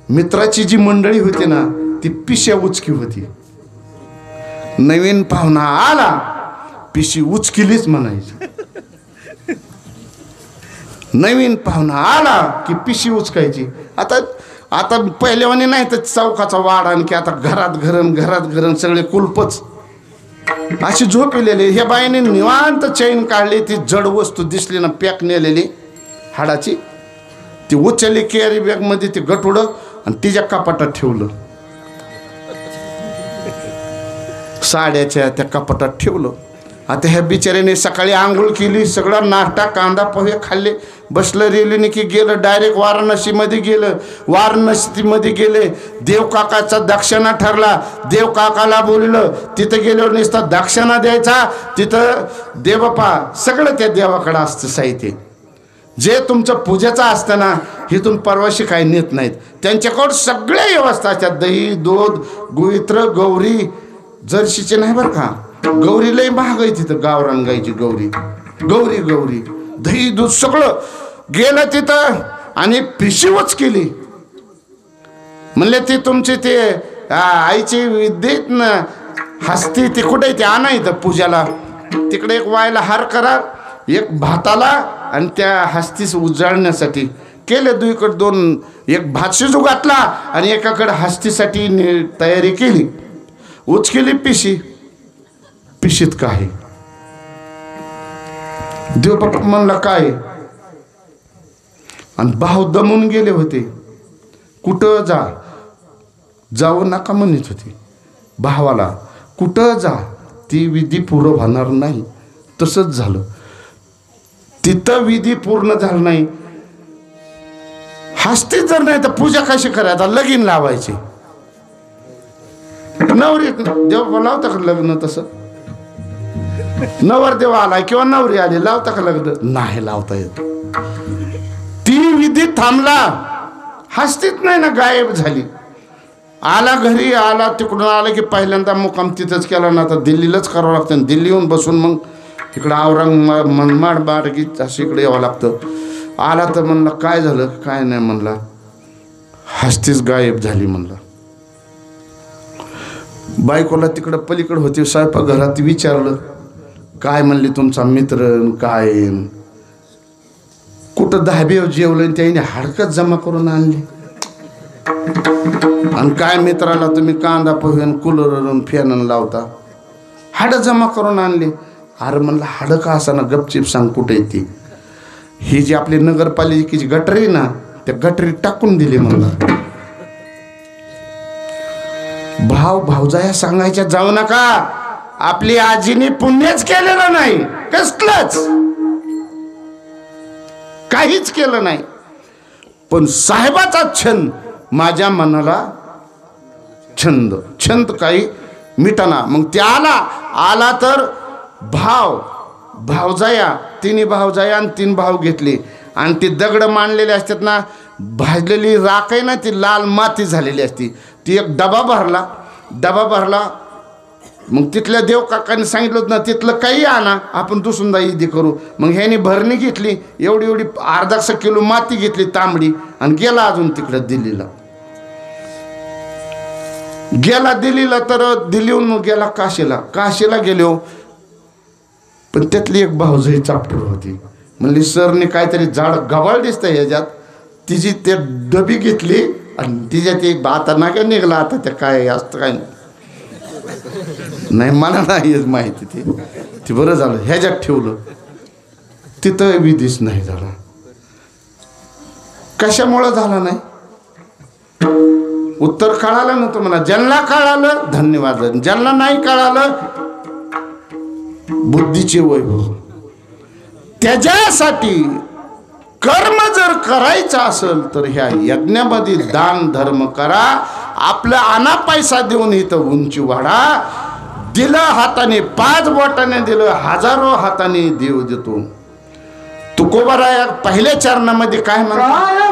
मित्राची जी मंडळी होती ना, ती पिशा उचकी होती. नवीन पाहुणा आला, पिशी उचकिलीच म्हणायची. नवीन पाहुणा आला की पिशी उचकायची. आता पहिल्यावानी नाही तर चौकाचा वाडा, आणखी आता घरात घरण सगळे कुलपच अशी झोपलेली. ह्या बाईने निवांत चैन काढली. ती जड वस्तू दिसली ना, पॅक नेलेली हाडाची, ती उचलली कॅरी बॅग मध्ये, ती गटुडं आणि तिच्या कपाटात ठेवलं. साड्याच्या त्या कपाटात ठेवलं. आता ह्या बिचाऱ्याने सकाळी आंघोळ केली, सगळा नाश्ता कांदा पोहे खाल्ले, बसलं रेल्वेने की गेलं डायरेक्ट वाराणसीमध्ये गेलं. वाराणसीमध्ये गेले, देवकाकाचा दक्षिणा ठरला. देवकाकाला बोललं, तिथं गेल्यावर नुसतं दक्षिणा द्यायचा. तिथं देवबापा सगळं त्या देवाकडं असतं साहित्य, जे तुमचं पूजेचं असतं ना, इथून परवाशी काही नेत नाहीत. त्यांच्याकडं सगळ्या व्यवस्था असतात. दही, दूध, गुळित्र, गौरी, जर्शीचे नाही बरं का, गौरी लय महाग आहे तिथं. गावरान गायची गौरी, दही दूध सगळं. गेलं तिथं आणि पिशीवच केली. म्हणले ती तुमची ते आईची विद्येत ना हस्ती, ती कुठे ते आणा इथं पूजाला. तिकडे एक वायला हार करा, एक भाताला आणि त्या हस्तीस उजाळण्यासाठी केले. दुईकडे 2, एक भात शिजू घातला आणि एकाकडे हस्तीसाठी तयारी केली. उचकेली पिशीत काय? देवबाप म्हणला काय? आणि भाव दमून गेले होते. कुठं जाऊ नका म्हणत होते भावाला. कुठं जा, ती विधी पूर्ण होणार नाही. तसंच झालं. तिथं विधी पूर्ण झालं नाही. हस्ती जर नाही तर पूजा कशी करायचा? लगीन लावायचे. नवरी देव लावता का लग्न? तसं नवरदेव आला किंवा नवरी आली, लावता का लग्न? नाही लावता येत. ती विधी थांबला. हस्तीत नाही ना, गायब झाली. आला घरी, आला तिकडून आला की पहिल्यांदा मुक्काम तिथंच केला ना, तर दिल्लीलाच करावं लागतं. दिल्ली येऊन बसून मग इकडं औरंगाबाद मनमाड बारगीत असं इकडे यावं लागतं. आला तर म्हणला काय झालं? काय नाही म्हणला, हस्तीच गायब झाली म्हणला. बायकोला तिकडं पलीकडं होती स्वयंपाकघरात, विचारलं काय? म्हणले तुमचा मित्र काय कुठं दहाबीवर जेवलं, त्याने हाडकत जमा करून आणली. आणि काय मित्राला तुम्ही कांदा पोहेन कूलर फॅन लावता, हाडं जमा करून आणली. अरे म्हणलं हाडं का असा ना, गपचिप सांग कुठे येते. ही जी आपली नगरपालिकेची गटरी ना, त्या गटरीत टाकून दिली म्हणलं. भावजाया सांगायच्या जाऊ नका. आपली आजीने पुण्यच केलेलं नाही, कसलंच काहीच केलं नाही. पण साहेबाचा छंद माझ्या मनाला छंद काही मिटाना. मग ते आला तर भावजाया, तिन्ही भावजाया आणि 3 भाव घेतले. आणि ती दगड मांडलेले असतात ना, भाजलेली राख आहे ना, ती लाल माती झालेली असती. ती एक डबा भरला. मग तिथल्या देवकाकाने सांगितलं ना, तिथलं काही आणा, आपण दुसुंदा ईदी करू. मग ह्याने भरणी घेतली, एवढी अर्धा किलो माती घेतली तांबडी, आणि गेला अजून तिकडं दिल्लीला. तर दिल्लीहून गेला काशीला गेलो. पण त्यातली एक भाऊजाई चापटूर होती. म्हणली सरने काहीतरी झाड गबाळ दिसतंय ह्याच्यात. तिची ते डबी घेतली आणि तिच्या ते आता ना काय निघला. आता त्या काय असतं काय नाही, मला नाही माहिती ते. ते बरं झालं ह्याच्यात ठेवलं, तिथं विधीच नाही झाला. कशामुळं झाला नाही? उत्तर कळालं नव्हतं म्हणा. ज्यांना कळालं धन्यवाद, ज्यांना नाही कळालं बुद्धीचे वैभव. त्याच्यासाठी कर्म जर करायचं असेल तर ह्या यज्ञामध्ये दान धर्म करा. आपला आणा पैसा देऊन इथं उंची वाढा. दिलं हाताने 5 बोटाने दिलं, हजारो हाताने देव देतो. तुकोबाराया पहिल्या चरणामध्ये काय म्हणतात?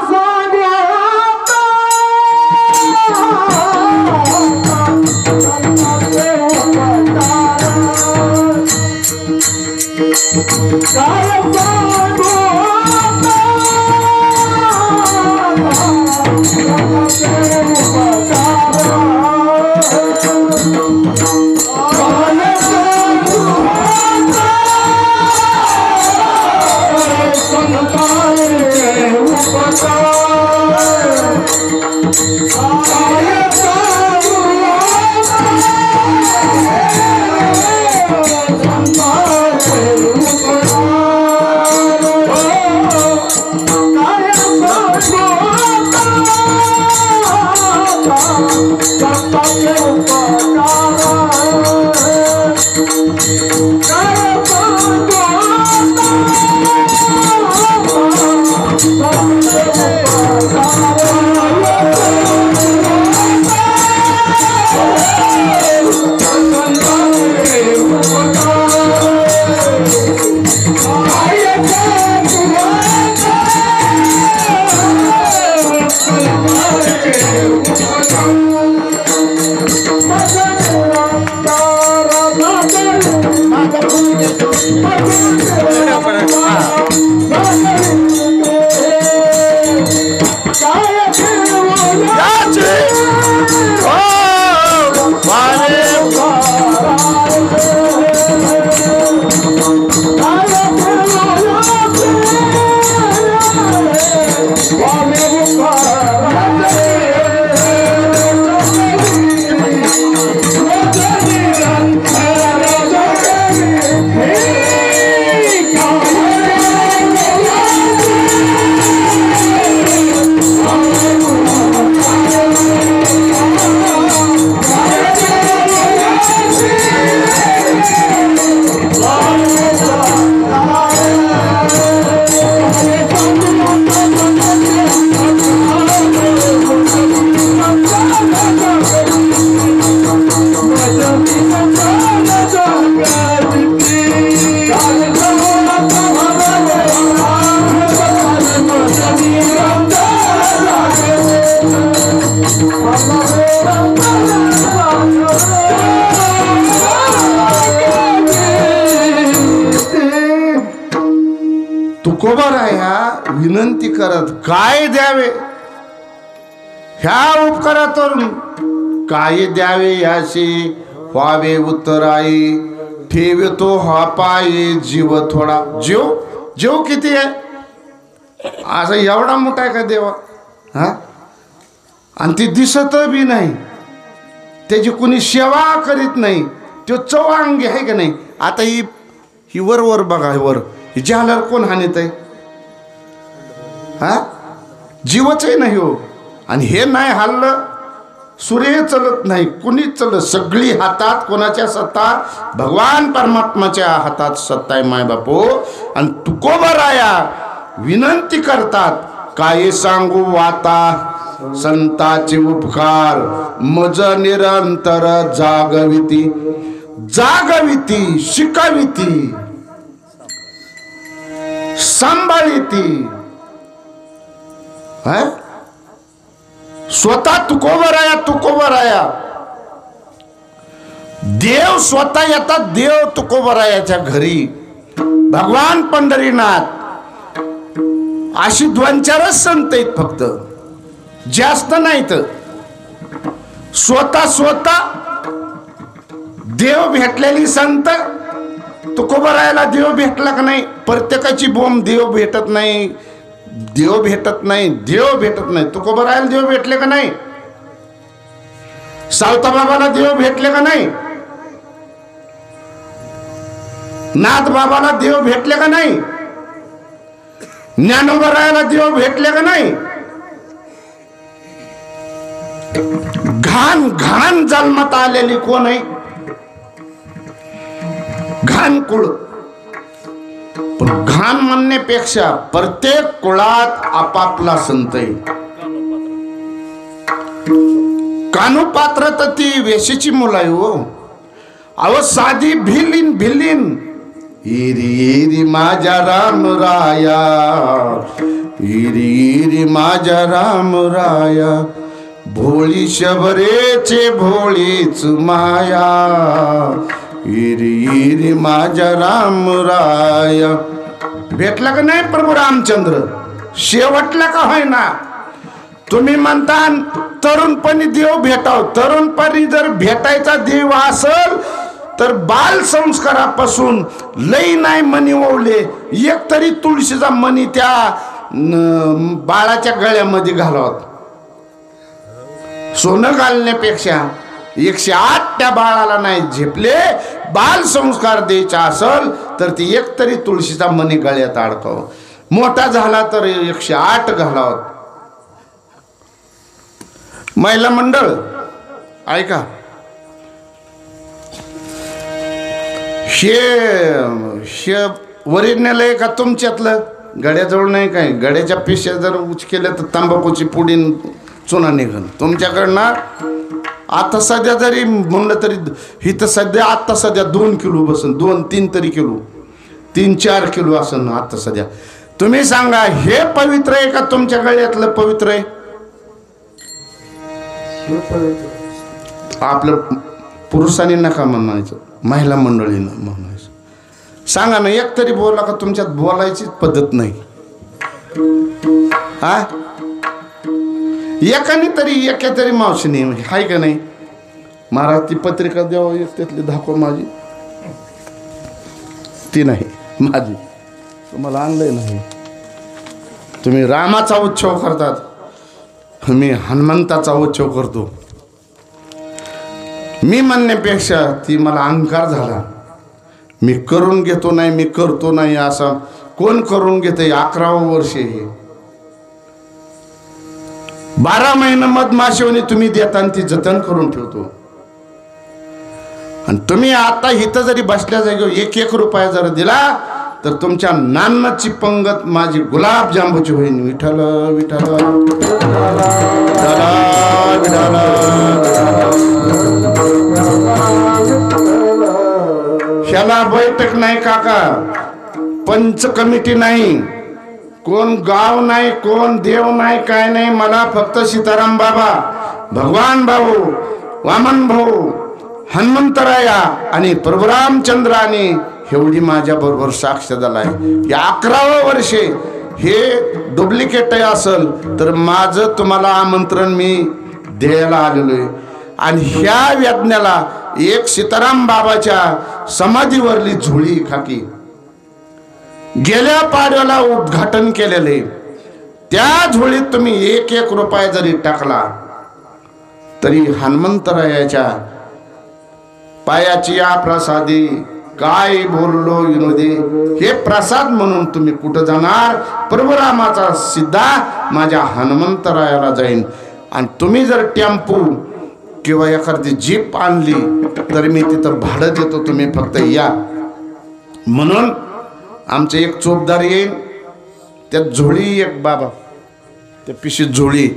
तुकोबाराया विनंती करत काय द्यावे, ह्या उपकारातून काय द्यावे याशी व्हावे उत्तराई. ठेवतो हा पायी जीव थोडा. जीव जीव किती आहे? असं एवढा मोठा आहे का देवा? हा, आणि ती दिसत बी नाही, त्याची कुणी सेवा करीत नाही. तो चौअंगी आहे का नाही? आता ही वर बघा, वर हिच्याला कोण हानीत आहे? हा, जीवच आहे नाही हो. आणि हे नाही हल्लं, सूर्य चलत नाही, कुणीच चलत. सगळी हातात कोणाच्या सत्ता? भगवान परमात्माच्या हातात सत्ता आहे माय बापू. आणि तुकोबाराया विनंती करतात, काय सांगू वाता संताचे उपकार, मज निरंतर जागविती. जागविती, शिकविती, सांभाळिती. स्वतः तुकोबाराया देव स्वतः येतात. देव तुकोबारायाच्या घरी, भगवान पंढरीनाथ. अशी 2-4च संत आहेत फक्त, जास्त नाहीत. स्वतः देव भेटलेली संत. तुकोबारायाला देव भेटला का नाही? प्रत्येकाची बोंब, देव भेटत नाही, देव भेटत नाही, देव भेटत नाही. तुकोबारायाला देव भेटले का नाही? सावताबाबाला देव भेटले का नाही? नाथबाबाला देव भेटले का नाही? ज्ञानोबरायाला देव भेटले का नाही? घाण घाण जन्मात आलेली कोण आहे? घाण कुळ. पण घाण म्हणण्यापेक्षा प्रत्येक कुळात आपापला संत आहे. कानुपात्र तर ती वेशीची मुलं आहे हो. अहो साधी भिलीन इरी इरी माझ्या राम राया, इरी इरी माझ्या राम राया, भोळी शबरेचे भोळीच माया, इरी इरी माझ्या राम राया. भेटला का नाही प्रभू रामचंद्र? शेवटला का होय ना? तुम्ही म्हणता तरुणपणी देव भेटाव. तरुणपणी जर भेटायचा देव असेल तर बाल संस्कारापासून लई नाही मणी ओवले, एक तरी तुळशीचा मणी त्या बाळाच्या गळ्यामध्ये घालावत. सोनं घालण्यापेक्षा 108 त्या बाळाला नाही झेपले, बाल संस्कार द्यायचा असेल तर ती एक तरी तुळशीचा मणी गळ्यात अडकाव. मोठा झाला तर 108 घालावत. महिला मंडळ ऐका, हे ओरिजिनल आहे का तुमच्यातलं? गड्याजवळ नाही काय? गड्याच्या पिशव्या जर उचकेल्या तर तंबाखूची पुडी चुना निघन तुमच्याकडनं. आता सध्या जरी म्हणलं तरी इथं सध्या आता सध्या 2 किलो बसन, 2-3 तरी किलो, 3-4 किलो असन आता सध्या. तुम्ही सांगा हे पवित्र आहे का तुमच्या गळ्यातलं पवित्र आहे? आपलं पुरुषांनी नका म्हणायचं, महिला मंडळीनं म्हणायचं. सांगा ना, एक तरी बोला का तुमच्यात बोलायची पद्धत नाही? हा, एकाने तरी एका तरी मावशीने हाय का नाही? महाराज ती पत्रिका द्यावा, एक त्यातली दाखवा माझी. ती नाही माझी, तुम्हाला आणलंय नाही. तुम्ही रामाचा उत्सव करतात, मी हनुमंताचा उत्सव करतो. मी म्हणण्यापेक्षा ती मला अहंकार झाला. मी करून घेतो नाही, मी करतो नाही असं कोण करून घेते? 11वं वर्ष हे. 12 महिने मधमाशीने तुम्ही देता आणि ती जतन करून ठेवतो. आणि तुम्ही आता इथं जरी बसल्या जागेवर 1-1 रुपया जर दिला तर तुमच्या नानाची पंगत माझी गुलाबजांबूची होईल. विठ्ठल विठ्ठल ह्याला बैठक नाही काका, पंच कमिटी नाही, कोण गाव नाही, कोण देव नाही, काय नाही. मला फक्त सीताराम बाबा, भगवान भाऊ, वामन भाऊ, हनुमंतराया आणि प्रभुरामचंद्राने एवढी माझ्या बरोबर साक्ष झालाय. या 11वं वर्षे हे डुप्लिकेट असेल तर माझं तुम्हाला आमंत्रण मी द्यायला आलेलो आहे. आणि ह्या यज्ञाला एक सीताराम बाबाच्या समाधीवरली झोळी खाकी गेल्या पाडव्याला उद्घाटन केलेले, त्या झोळीत तुम्ही 1-1 रुपया जरी टाकला तरी हनुमंतरायाच्या पायाची या प्रसादी काय बोललो विनोदे, हे प्रसाद म्हणून तुम्ही कुठं जाणार? प्रभुरामाचा सिद्धा माझ्या हनुमंतरायाला जाईन. आणि तुम्ही जर टेम्पो किंवा एखादी जीप आणली तर मी तिथं भाडं देतो, तुम्ही फक्त या. म्हणून आमचे एक चोपदार येईल, त्यात झोळी एक बाबा, त्या पिशीत झोळी,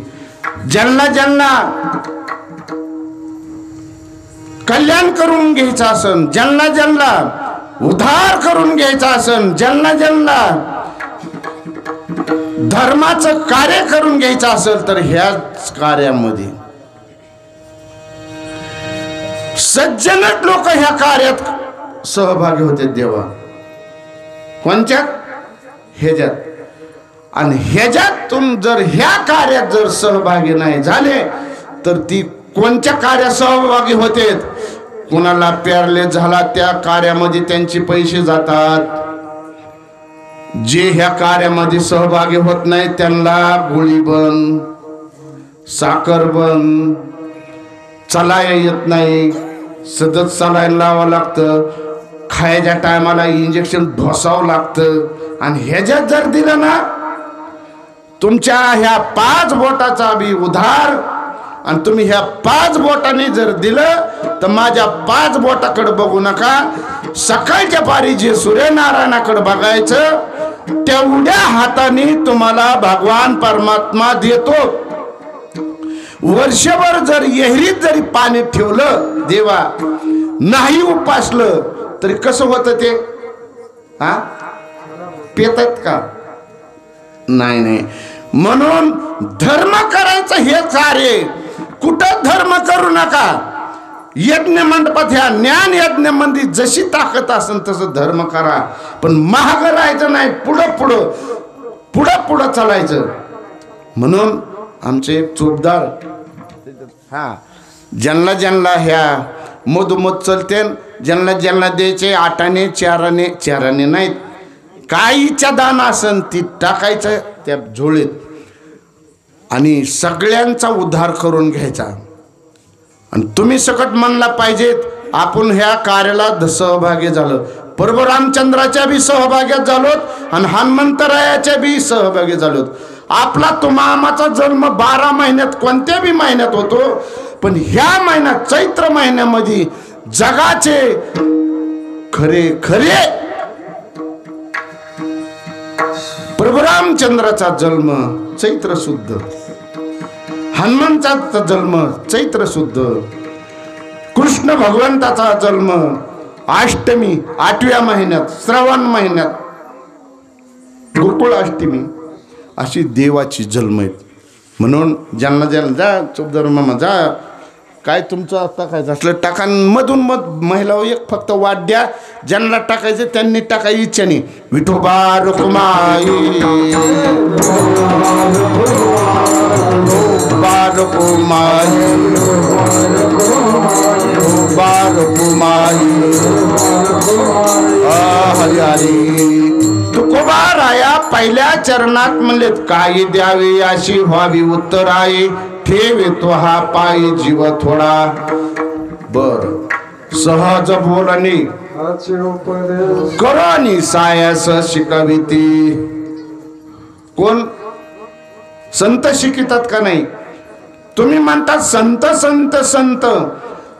ज्यांना ज्यांना कल्याण करून घ्यायचं असन, ज्यांना ज्यांना उद्धार करून घ्यायचा असन, ज्यांना ज्यांना धर्माचं कार्य करून घ्यायचं असेल तर ह्याच कार्यामध्ये सज्जनच लोक ह्या कार्यात सहभागी होते. देवा कोणत्या? ह्याच्यात. आणि ह्याच्यातून जर ह्या कार्यात जर सहभागी नाही झाले तर ती कोणत्या कार्यात सहभागी होते? कुणाला प्यारले झाला त्या कार्यामध्ये त्यांचे पैसे जातात. जे ह्या कार्यामध्ये सहभागी होत नाही त्यांना गोळी बंद, साखर बंद, चालायला येत नाही, सतत चालायला लावावं लागतं, खायच्या टायमाला इंजेक्शन ढोसावं लागतं. आणि ह्याच्यात जर दिलं ना तुमच्या ह्या 5 बोटाचा बी उधार, आणि तुम्ही ह्या 5 बोटांनी जर दिलं तर माझ्या 5 बोटाकडे बघू नका. सकाळच्या पारी जे सूर्यनारायणाकडे बघायचं तेवढ्या हाताने तुम्हाला भगवान परमात्मा देतो. वर्षभर जर एहरीत जरी पाणी ठेवलं देवा, नाही उपासलं तरी कसं होतं ते? हा, पेतात का? नाही नाही. म्हणून धर्म करायचं हे सारे. कुठं धर्म करू नका. यज्ञ मंडपात ह्या ज्ञान यज्ञ मध्ये जशी ताकद असेल तसं धर्म करा, पण महाग राहायचं नाही. पुढं पुढं पुढं पुढं चालायचं. म्हणून आमचे चोपदार हा ज्यांना ज्यांना ह्या मधोमध चलते, ज्यांना ज्यांना द्यायचे 8 आणे 4 आणे 4 आणे नाहीत, काय इच्छा दान असन ती टाकायचं त्या झोळीत आणि सगळ्यांचा उद्धार करून घ्यायचा. आणि तुम्ही सकट म्हणला पाहिजेत आपण ह्या कार्याला सहभागी झालो. प्रभू रामचंद्राच्या बी सहभाग्यात झालोत आणि हनुमंतरायाच्या बी सहभागी झालोत. आपला मामाचा जन्म 12 महिन्यात कोणत्या बी महिन्यात होतो, पण ह्या महिन्यात चैत्र महिन्यामध्ये जगाचे खरे खरे प्रभू रामचंद्राचा जन्म चैत्र शुद्ध, हनुमंताचा जन्म चैत्र शुद्ध, कृष्ण भगवंताचा जन्म अष्टमी 8व्या महिन्यात श्रावण महिन्यात गोकुळ अष्टमी, अशी देवाची जन्म आहेत. म्हणून ज्यांना ज्यांना जा चोपदार मामा जा, काय तुमचं आता काय असलं टाका. मधून मध महिला एक फक्त वाट द्या. ज्यांना टाकायचं त्यांनी टाकायची इच्छाने. विठोबा रुक्माई हरी हरी. तुकोबा राया पहिल्या चरणात म्हणलेत, काही द्यावे अशी व्हावी उत्तराई, ठेवे तो हा पायी जीव थोडा. बर सहज बोलणी करोनी सायास शिकविती. कोण संत शिकितात का नाही? तुम्ही म्हणतात संत संत संत.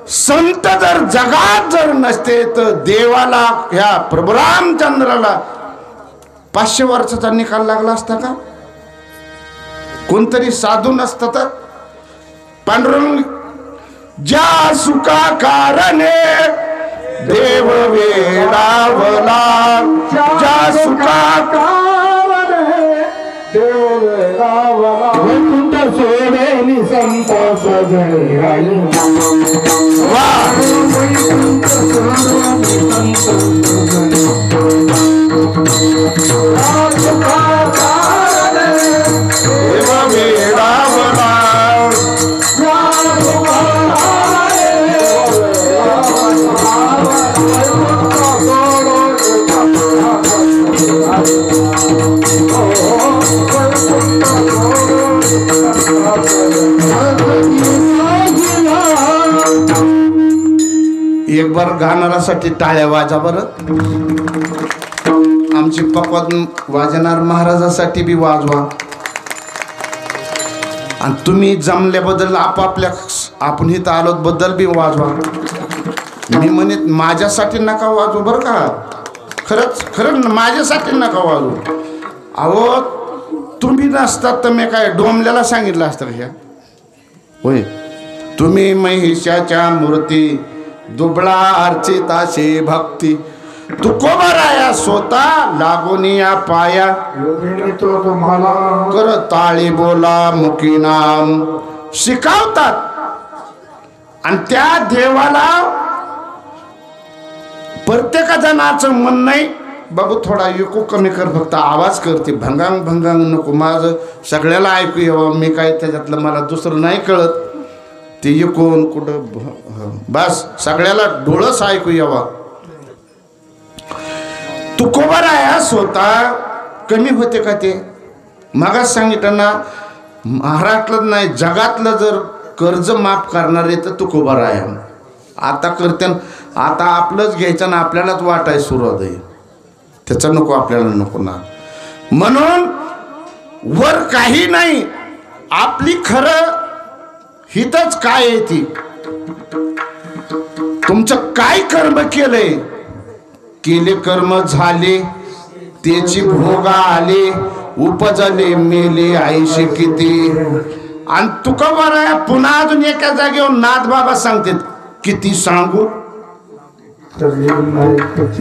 संत जर जगात जर नसते तर देवाला ह्या प्रभू रामचंद्राला 500 वर्षाचा निकाल लागला असता का? कोणतरी साधू नसतं तर? पांडुरंग ज्या सुखा कारणे देव वेडावला, ज्या सुखा कारणे देव वेडावला, वैकुंठ सोडेनी संत सजणे राई. वा वैकुंठ सोडेनी संत एक बार गाणारासाठी टाळ्या वाजा बरं. आमची पकवाद वाजणार महाराजासाठी बी वाजवा. आणि तुम्ही जमल्याबद्दल आपापल्या आपण इथं आलोत बद्दल बी वाजवा. मी म्हणत माझ्यासाठी नका वाजू बरं का. खरंच खरं माझ्यासाठी नका वाजू. अहो तुम्ही नसतात तर मी काय डोंबल्याला सांगितलं असतं का ह्या? होय, तुम्ही महिषाच्या मूर्ती दुबळा अर्चित असे भक्ती. तुकोबा राया स्वतः लागोनिया पाया, तो तुम्हाला कर ताळी बोला मुकी नाम शिकवतात. आणि त्या देवाला प्रत्येक जणाचं मन नाही बाबू थोडा इको कमी कर, फक्त आवाज करते भंगांग भंगांग नको. माझं सगळ्याला ऐकू यावं. मी काय त्याच्यातलं मला दुसरं नाही कळत. ते इकोन कुठं बस सगळ्याला डोळस ऐकू यावा. तुकोबा राया स्वतः कमी होते का ते? मागास सांगितलं ना, महाराष्ट्रात नाही जगातलं जर कर्ज माफ करणारे तर तुकोबा राया. आता करते आता आपलंच घ्यायचं ना आपल्यालाच वाटाय सुरुवात आहे त्याचा नको आपल्याला नको ना म्हणून वर काही नाही आपली खरं हितच काय आहे ती तुमचं काय कर्म केलंय केले कर्म झाले त्याची भोगा आले उपजले मेले आयुष्य किती आणि तुका बरं पुन्हा अजून एका जागेवर नाथ बाबा सांगतात किती सांगू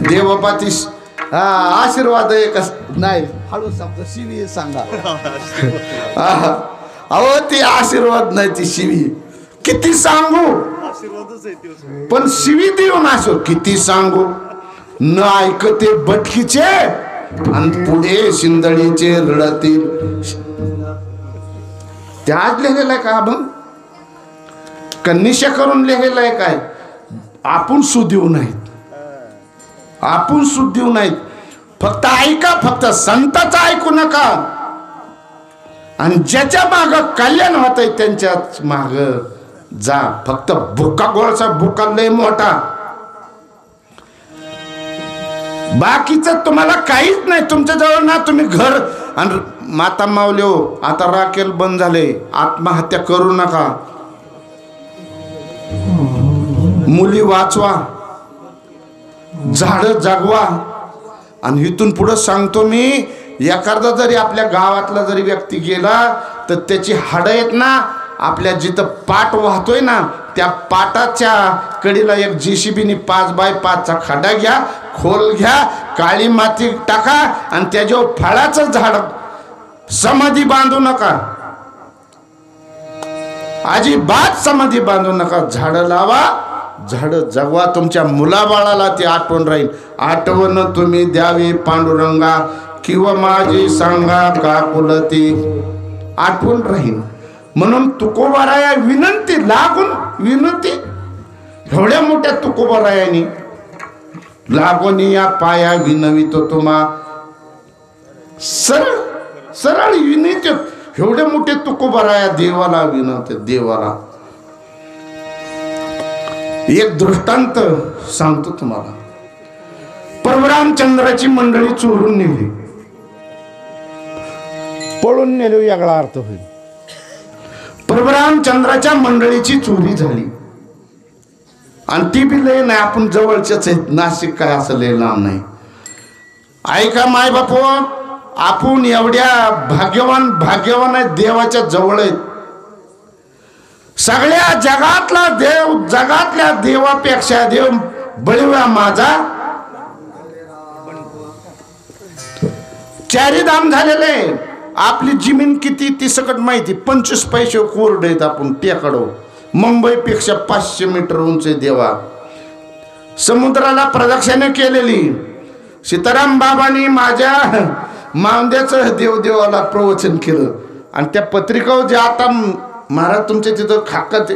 देवपाती आशीर्वाद आहे नाही हळू शब्द शिवी सांगा अहो ती आशीर्वाद नाही ती शिवी किती सांगू पण शिवी देऊन असो किती सांगू न ऐकते भटकीचे आणि पुढे शिंदळीचे रडतील त्याच लिहिलेलं आहे का मग कनिष्या करून लिहिलेलं आहे काय आपण सुदेऊ नाहीत आपण सुदेऊ नाहीत फक्त ऐका फक्त संताचं ऐकू नका आणि ज्याच्या माग कल्याण होत आहे त्यांच्याच माग जा फक्त भुका गोळचा भुका लय मोठा बाकीचं तुम्हाला काहीच नाही तुमच्या जवळ ना तुम्ही घर आणि माता मावले हो आता राखेल बंद झाले आत्महत्या करू नका मुली वाचवा झाड जागवा आणि इथून पुढे सांगतो मी एखादा जरी आपल्या गावातला जरी व्यक्ती गेला तर त्याची हाडं आहेत ना आपल्या जिथं पाट वाहतोय ना त्या पाटाच्या कडीला एक JCBने 5x5चा खड्डा घ्या खोल घ्या काळी माती टाका आणि त्याच्यावर फळाचं झाड समाधी बांधू नका अजिबात समाधी बांधू नका झाड लावा झाड जगवा तुमच्या मुलाबाळाला ते आठवण राहील आठवण तुम्ही द्यावी पांडुरंगा किंवा माझी सांगा का कुलती आठवण राहील म्हणून तुकोबाराया विनंती लागून विनंती एवढ्या मोठ्या तुकोबारायानी लागून या पाया विनवितो तुम्हा सरळ सरळ विनंती एवढे मोठे तुकोबाराया देवाला विनवते देवाला एक दृष्टांत सांगतो तुम्हाला परमरामचंद्राची मंडळी चोरून नेली पळून नेली वेगळा अर्थ होईल परमरामचंद्राच्या मंडळीची चोरी झाली आणि ती बी लय नाही आपण जवळच्याच आहेत नाशिक काय असं लय लांब नाही ऐका माय बापू आपण एवढ्या भाग्यवान आहेत देवाच्या जवळ आहेत सगळ्या जगातला देव जगातल्या देवापेक्षा देव बळीवा माझा चारीधाम झालेले आपली जमीन किती ती सकट माहिती 25 पैसे कोरड आहेत आपण टेकडो मुंबईपेक्षा 500 मीटर उंच देवा समुद्राला प्रदक्षिणा केलेली सीताराम बाबांनी माझ्या मावंद्याचं देवदेवाला प्रवचन केलं आणि त्या पत्रिकावर जे आता महाराज तुमच्या तिथं खाकत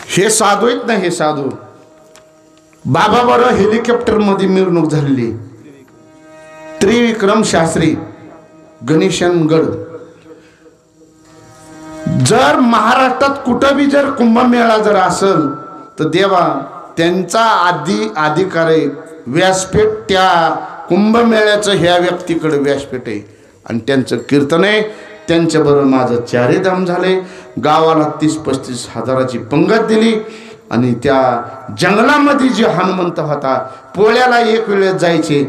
हे साधू आहेत ना हे साधू बाबा बरं हेलिकॉप्टर मध्ये मिरवणूक झालेली त्रिविक्रम शास्त्री गणेशनगड जर महाराष्ट्रात कुठं बी जर कुंभमेळा जर असेल तर देवा त्यांचा अधिकार आहे व्यासपीठ त्या कुंभमेळ्याचं ह्या व्यक्तीकडे व्यासपीठ आहे आणि त्यांचं कीर्तन आहे त्यांच्याबरोबर माझं चारीधाम झाले गावाला 30-35 हजाराची पंगत दिली आणि त्या जंगलामध्ये जे हनुमंत होता पोळ्याला एक वेळेस जायचे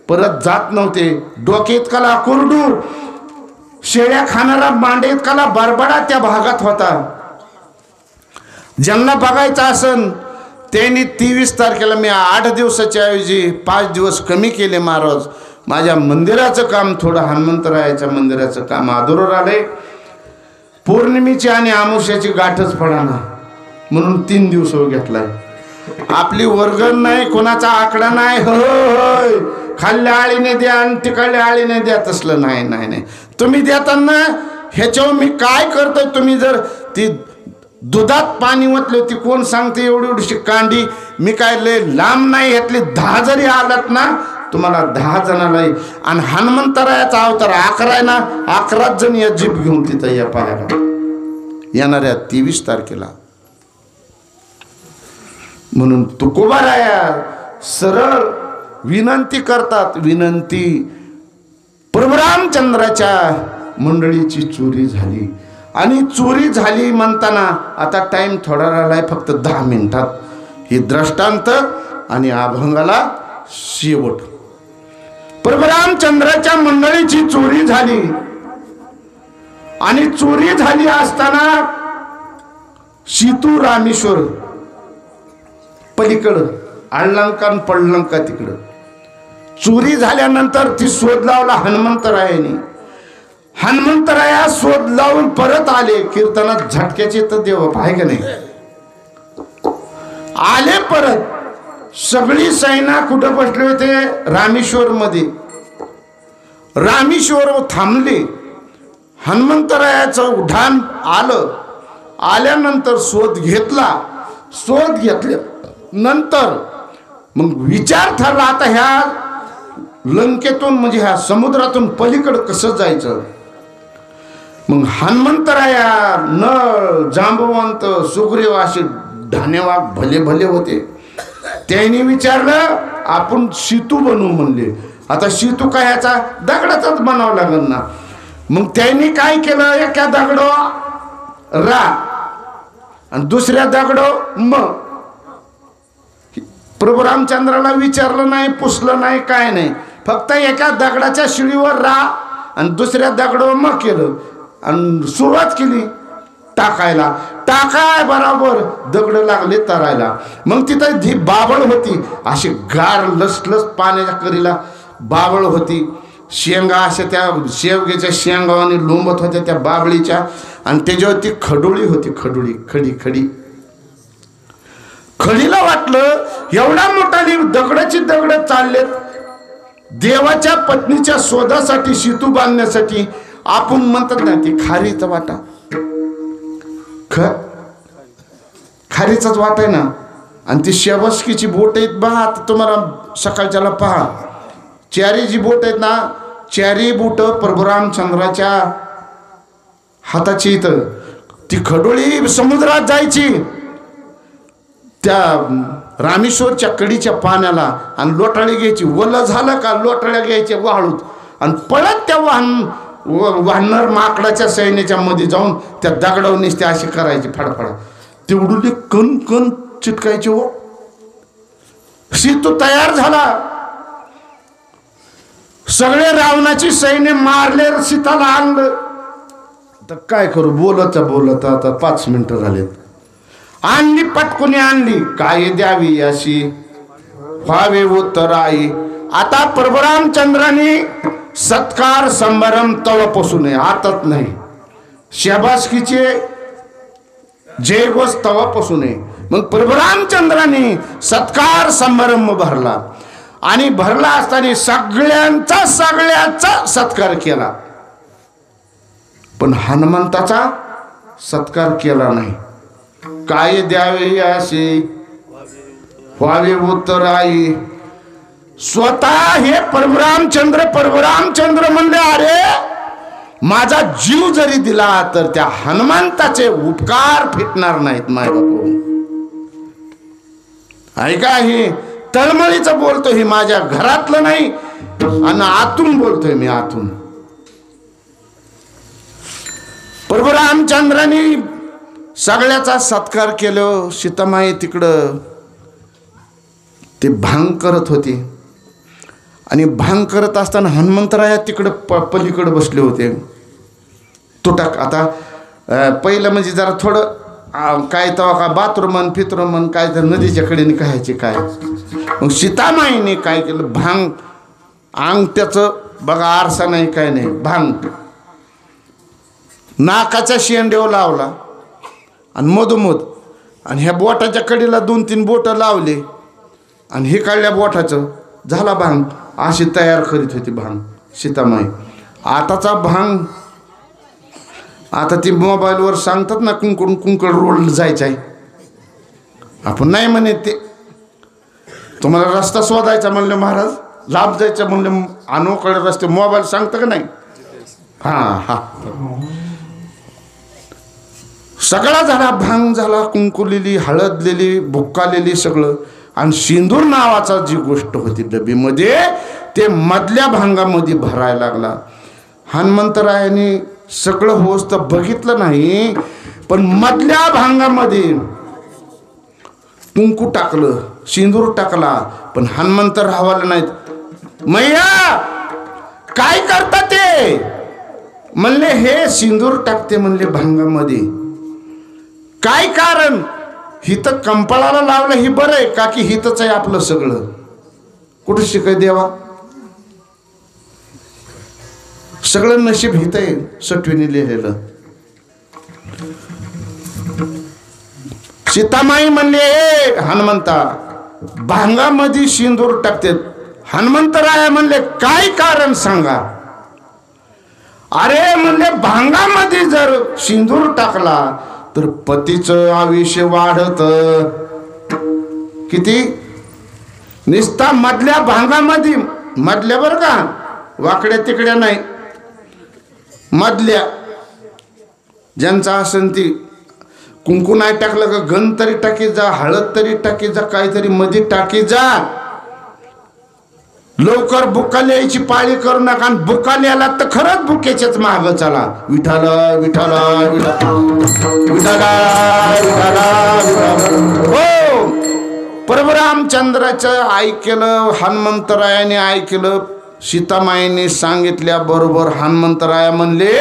परत जात नव्हते डोके इतकाला कुरडू शेळ्या खाणारा मांडे इतकाला बरबडा त्या भागात होता ज्यांना बघायचं असन त्यांनी 23 तारखेला मी 8 दिवसाच्या ऐवजी 5 दिवस कमी केले महाराज माझ्या मंदिराचं काम थोडं हनुमंतरायाच्या मंदिराचं काम अधुरं राहिले पौर्णिमेची आणि अमावस्याची गाठच पडाना म्हणून 3 दिवस घेतलाय आपली वर्गण नाही कोणाचा आकडा नाही होय खाल्ल्या आळीने द्या आणि तिकडल्या आळीने द्या तसलं नाही नाही नाही तुम्ही देताना ह्याच्यावर मी काय करतोय तुम्ही जर ती दुधात पाणी ओतले ती कोण सांगते एवढी कांडी मी काय लय लांब नाही ह्यातले 10 जरी आलात ना तुम्हाला 10 जणाला आणि हनुमंतरायाचा अवतार 11 आहे ना 11 जण या जीप घेऊन तिथं या पाहायला येणाऱ्या 23 तारखेला म्हणून तुकोबाराया सरळ विनंती करतात. विनंती, प्रभू रामचंद्राच्या मंडळीची चोरी झाली. आणि चोरी झाली म्हणताना आता टाइम थोडा राहिलाय, फक्त 10 मिनिटात हे दृष्टांत आणि अभंगाला शेवट. प्रभू रामचंद्राच्या मंडळीची चोरी झाली. आणि चोरी झाली असताना सीतू रामेश्वर पलीकडं, अळलंका पडलंका तिकडं चोरी झाल्यानंतर ती शोध लावला हनुमंतरायाने. हनुमंतराया शोध लावून परत आले. कीर्तनात झटक्याचे तर देव आहे का नाही, आले परत. सगळी सैना कुठं बसले होते? रामेश्वर मध्ये. रामेश्वर थांबले. हनुमंतरायाचं उठाण आलं. आल्यानंतर शोध घेतला. शोध घेतल्यानंतर मग विचार ठरला, आता ह्या लंकेतून म्हणजे ह्या समुद्रातून पलीकडे कसं जायचं. मग हनुमंतराया, नळ, जांबवंत, सुग्रीव असे धान्यवाग भले भले होते. त्यांनी विचारलं आपण सीतू बनवू म्हणले. आता सीतू काय ह्याचा दगडाचाच बनावं लागेल ना. मग त्यांनी काय केलं, एका दगडो रा आणि दुसऱ्या दगडो म. प्रभू रामचंद्राला विचारलं नाही, पुसलं नाही, काय नाही. फक्त एका दगडाच्या शिळीवर रा आणि दुसऱ्या दगडो म केलं आणि सुरुवात केली टाकायला. टाकाय बरोबर दगड लागले तरायला. मग तिथं जी बाबळ होती, अशी गार लसलस पाण्याच्या करीला बाबळ होती. शेंगा अशा त्या शेवग्याच्या शेंगावाने लोंबत होत्या त्या बाबळीच्या. आणि त्याच्यावरती खडोळी होती, खडोळी, खडी. खडीला वाटलं एवढा मोठा दगडाची दगड चाललेत, देवाच्या पत्नीच्या शोधासाठी, सीतू बांधण्यासाठी. आपण म्हणतात ना ती खारीचा वाटा, खारीचाच वाट आहे ना. आणि ती शेबसकीची बोट आहेत बा. आता तुम्हाला सकाळच्याला पहा, चारी जी बोट आहेत ना, चारी बोट प्रभू रामचंद्राच्या हाताची. इथं ती खडोळी समुद्रात जायची त्या रामेश्वरच्या कडीच्या पाण्याला आणि लोटाळे घ्यायची. वलं झालं का लोटाळ्या घ्यायच्या वाळूत आणि पळत त्या वाहणार माकडाच्या सैन्याच्या मध्ये जाऊन त्या दगडावर निसते अशी करायची फाडफाड. तेवढी कण कण चिटकायची. हो, सीतू तयार झाला. सगळे रावणाची सैन्य मारले, सीताला आणलं. तर काय करू, बोलत बोलत आता 5 मिनिटं झालेत. आणली, पटकुनी आणली. काय द्यावी अशी व्हावे उत्तर आई. आता प्रभू रामचंद्राने सत्कार संभारम तवापासून आहे, आताच नाही. शाबासकीचे जय घोष तवापासून आहे. मग प्रभू रामचंद्राने सत्कार समारंभ भरला. आणि भरला असताना सगळ्याचा सत्कार केला. पण हनुमंताचा सत्कार केला नाही. काय द्यावे असे व्हावे उत्तर आई. स्वतः हे प्रभू रामचंद्र म्हणले, अरे माझा जीव जरी दिला तर त्या हनुमंताचे उपकार फिटणार नाहीत माय बापू. ऐका, हे तळमळीचं बोलतो, हे माझ्या घरातलं नाही आणि आतून बोलतोय मी, आतून. प्रभू रामचंद्राने सगळ्याचा सत्कार केलं. सीतामाई तिकडं ते भांग करत होते. आणि भांग करत असताना हनुमंतराया तिकडं पलीकडे बसले होते. तुटाक आता पहिलं म्हणजे जरा थोडं काय तवा का बाथरूम फित्रूम काय तर नदीच्या कडेने खायचे काय. मग सीतामाईने काय केलं, भांग अंगठ्याचं बघा आरसा नाही काय नाही, भांग नाकाच्या शेंडेव लावला आणि मधोमध. आणि ह्या बोटाच्या कडेला 2-3 बोटं लावले आणि हे काढल्या बोटाचं, झाला भांग. अशी तयार करीत होती भांग सीतामाई. आताचा भांग आता ती मोबाईलवर सांगतात ना, कुंकड रोड जायचं आहे. आपण नाही म्हणे ते. तुम्हाला रस्ता शोधायचा म्हणलं महाराज, लाभ जायचं म्हणलं अनोखळे रस्ते मोबाईल सांगतं का नाही. हां हां, सगळा झाला, भांग झाला, कुंकुलेली, हळदलेली, बुक्कालेली सगळं. आणि सिंदूर नावाचा जी गोष्ट होती डबीमध्ये, ते मधल्या भांगामध्ये भरायला लागला. हनुमंतरायाने सगळं होस तर बघितलं नाही, पण मधल्या भांगामध्ये कुंकू टाकलं, सिंदूर टाकला, पण हनुमंतरावाला नाहीत. मैया काय करता ते म्हणले, हे सिंदूर टाकते म्हणले भांगामध्ये. काय कारण? हित कंपाळाला लावलं ही बरं आहे का, की हितच आहे आपलं सगळं? कुठं शिकाय देवा, सगळं नशीब हित आहे सटवीने लिहिलेलं. सीतामाई म्हणले, हनुमंता भांगामध्ये सिंदूर टाकते. हनुमंतराया म्हणले, काय कारण सांगा? अरे म्हणले, भांगामध्ये जर सिंदूर टाकला तर पतीचं आयुष्य वाढत. किती? निस्ता मधल्या भांगामध्ये, मधल्या बरं का, वाकड्या तिकड्या नाही, मधल्या ज्यांचा असेल ती. कुंकू नाही टाकलं का गण तरी टाकी जा, हळद तरी टाकी जा, काहीतरी मध्ये टाकी जा. लवकर बुक्का लिहायची पाळी करू नका. आणि बुक्का लिहायला तर खरंच बुक्याच्याच मागं चला. विठाल विठाल विठाल हो. परमरामचंद्राचं ऐकलं, हनुमंतरायाने ऐकलं. सीतामाईने सांगितल्या बरोबर हनुमंतराया म्हणले,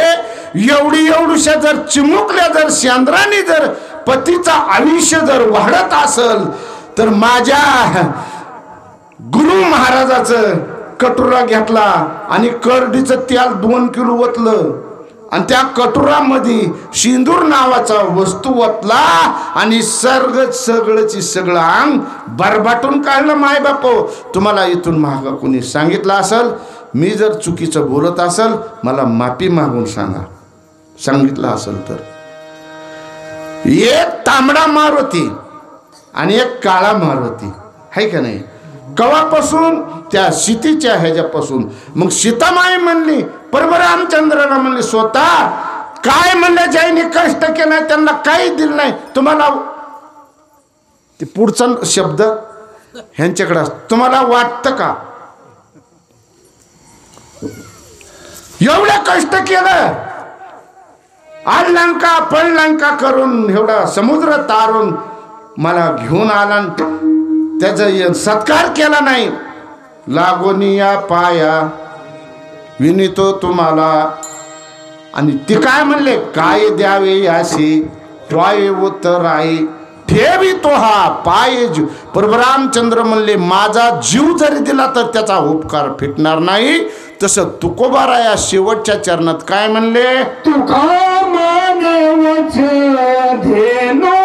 एवढ्या जर चिमुकल्या जर शेंद्राने जर पतीचा आयुष्य जर वाढत असल, तर माझ्या गुरु महाराजाचं कटोरा घेतला आणि करडीचं तेल 2 किलो ओतलं आणि त्या कटोरामध्ये सिंदूर नावाचा वस्तू ओतला आणि सगळंची सगळं अंग बरबाटून काढलं. माय बापो, तुम्हाला इथून महाग कोणी सांगितलं असेल, मी जर चुकीचं बोलत असेल मला माफी मागून सांगा. सांगितलं असेल तर. एक तांबडा मारुती आणि एक काळा मारुती आहे का नाही? कवापासून? त्या सीतेच्या ह्याच्यापासून. मग सीतामाई म्हणली, परमरामचंद्राला म्हणली, स्वतः काय म्हणलं, ज्याने कष्ट केलं त्यांना काही दिलं नाही. तुम्हाला ते पुढचा शब्द ह्यांच्याकडे तुम्हाला वाटतं का एवढं कष्ट केलं, लंका पळलंका करून एवढा समुद्र तारून मला घेऊन आला, त्याचा सत्कार केला नाही. लागोनिया पाया विनितो तुम्हाला. आणि ती काय म्हणले, काय द्यावे याशी वाय उत्तराई ठेवी तो हा पाय जीव. परमरामचंद्र म्हणले, माझा जीव जरी दिला तर त्याचा उपकार फिटणार नाही. तसं तुकोबाराया शेवटच्या चरणात काय म्हणले, तुका मानवच धेनो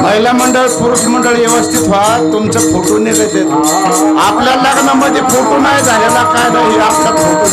महिला मंडळ पुरुष मंडळ व्यवस्थित व्हा. तुमचे फोटो निघते. आपल्या लग्नामध्ये फोटो नाही झालेला काय नाही आपला फोटो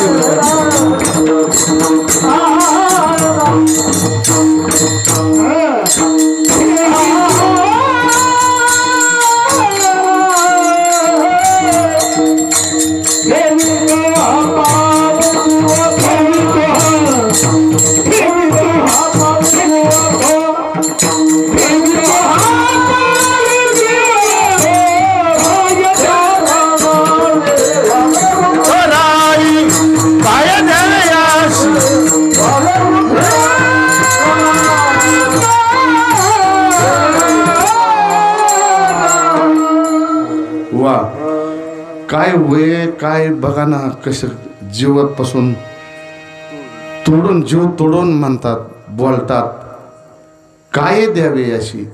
वा काय वय काय बघा ना कसं जीवापासून तोडून जीव तोडून म्हणतात बोलतात. काय द्यावे अशी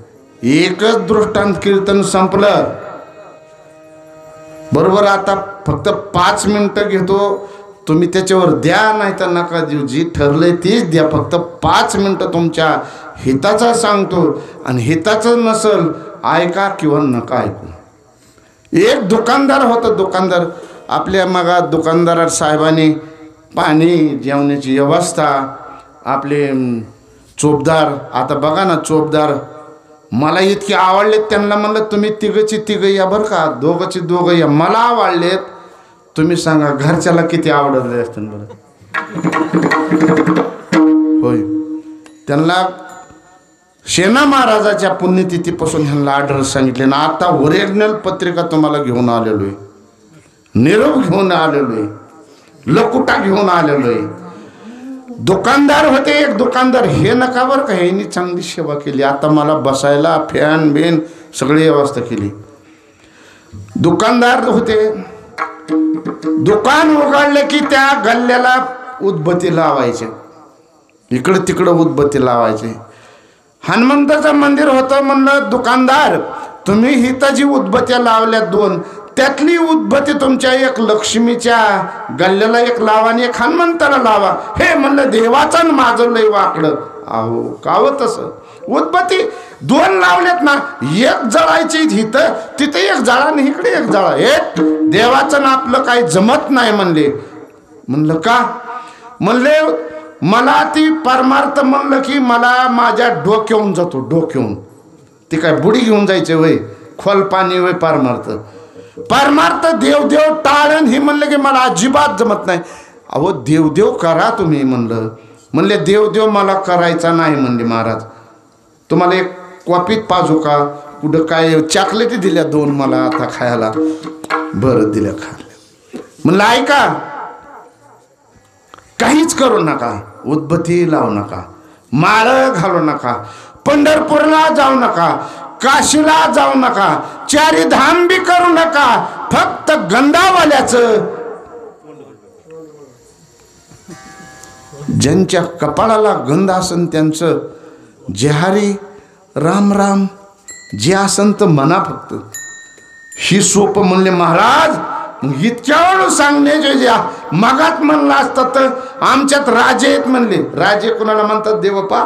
एकच दृष्टांत कीर्तन संपलं बरोबर. आता फक्त 5 मिनिटं घेतो. तुम्ही त्याच्यावर द्या नाही तर नका देऊ. जी ठरलंय तीच द्या. फक्त 5 मिनिटं तुमच्या हिताचा सांगतो आणि हिताचं नसल ऐका किंवा नका ऐकू. एक दुकानदार होता. दुकानदार आपल्या मगा दुकानदार साहेबांनी पाणी जेवणाची व्यवस्था आपले चोपदार. आता बघा ना चोपदार मला इतके आवडलेत. त्यांना म्हणलं तुम्ही तिघंची तिघं या बरं का. दोघंची दोघं या. मला आवडलेत. तुम्ही सांगा घरच्याला किती आवडले असतील बरं. होय त्यांना सेना महाराजाच्या पुण्यतिथीपासून ह्यांना ऑर्डर सांगितले ना. आता ओरिजिनल पत्रिका तुम्हाला घेऊन आलेलो आहे. निरोप घेऊन आलेलो आहे. लकुटा घेऊन आलेलो आहे. दुकानदार होते एक दुकानदार. हे नका बरं का. ह्यांनी चांगली सेवा केली. आता मला बसायला फॅन बिन सगळी व्यवस्था केली. दुकानदार होते. दुकान उघडले की त्या गल्ल्याला उदबत्ती लावायचे. इकडं तिकडं उदबत्ती लावायचे. हनुमंताचं मंदिर होतं. म्हणलं दुकानदार तुम्ही हिथं जी उदबत्त्या लावल्या 2 त्यातली उदबत्ती तुमच्या एक लक्ष्मीच्या गल्ल्याला एक लावा आणि एक हनुमंताला लावा. हे म्हणलं देवाचं माझं लय वाकडं. अहो कावं तसं. उदबत्ती 2 लावल्यात ना. एक जळायची इथं तिथं एक जळा आणि इकडे एक जळा. हे देवाचं आपलं काही जमत नाही म्हणले. म्हणलं का. म्हणले मला ती परमार्थ म्हणलं की मला माझ्या डोक्यावून जातो. डोक्यावून ती काय बुडी घेऊन जायचे वय खोल पाणी वय परमार्थ. परमार्थ देवदेव टाळण हे म्हणलं की मला अजिबात जमत नाही. अहो देवदेव करा तुम्ही म्हणलं. म्हणले देवदेव मला करायचा नाही म्हणले महाराज. तुम्हाला एक कॉपीत पाजू का. कुठं काय चॉकलेटी दिल्या 2 मला आता खायला. बरं दिल्या खायला. म्हणलं ऐका काहीच करू नका. उदबत्ती लावू नका. माळ घालू नका. पंढरपूरला जाऊ नका. काशीला जाऊ नका. 4 धाम बी करू नका. फक्त गंधावाल्याचं ज्यांच्या कपाळाला गंध असन त्यांचं जेहारी राम राम जे असन तर म्हणा फक्त. ही सोप म्हणले महाराज. इतक्या वेळ सांगण्याचे ज्या मगात म्हणलं असतं तर आमच्यात राजे आहेत म्हणले. राजे कोणाला म्हणतात देवपा.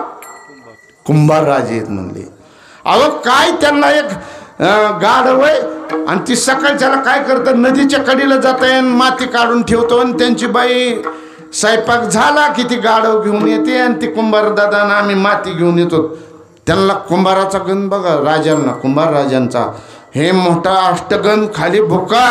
कुंभार राजे आहेत म्हणले. अहो काय त्यांना एक गाढव आहे आणि ती सकाळच्याला काय करतं नदीच्या कडीला जाते माती काढून ठेवतो आणि त्यांची बाई स्वयंपाक झाला की ती गाढव घेऊन येते आणि ती कुंभार दादांना आम्ही माती घेऊन येतो. त्यांना कुंभाराचा गण बघा राजांना कुंभार राजांचा. हे मोठा अष्टगण खाली भुका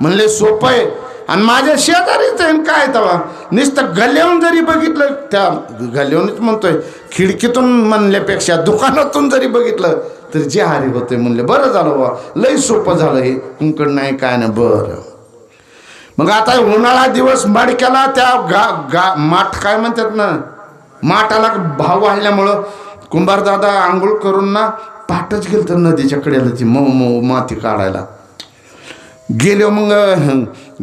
म्हणले सोपं आहे. आणि माझ्या शेजारीच आहे काय तेव्हा नुसतं गल्ल्याहून जरी बघितलं त्या गल्ल्याहूनच म्हणतोय खिडकीतून म्हणल्यापेक्षा दुकानातून जरी बघितलं तर जे हारी होते म्हणले बरं झालं बा लई सोपं झालं हे कुंकड नाही काय नाही बरं. मग आता उन्हाळा दिवस मडक्याला त्या माठ काय म्हणतात ना माठाला भाव वाढल्यामुळं कुंभारदादा आंघोळ करून ना पाठच गेलं तर नदीच्या कडेला ती मऊ माती काढायला गेले. मग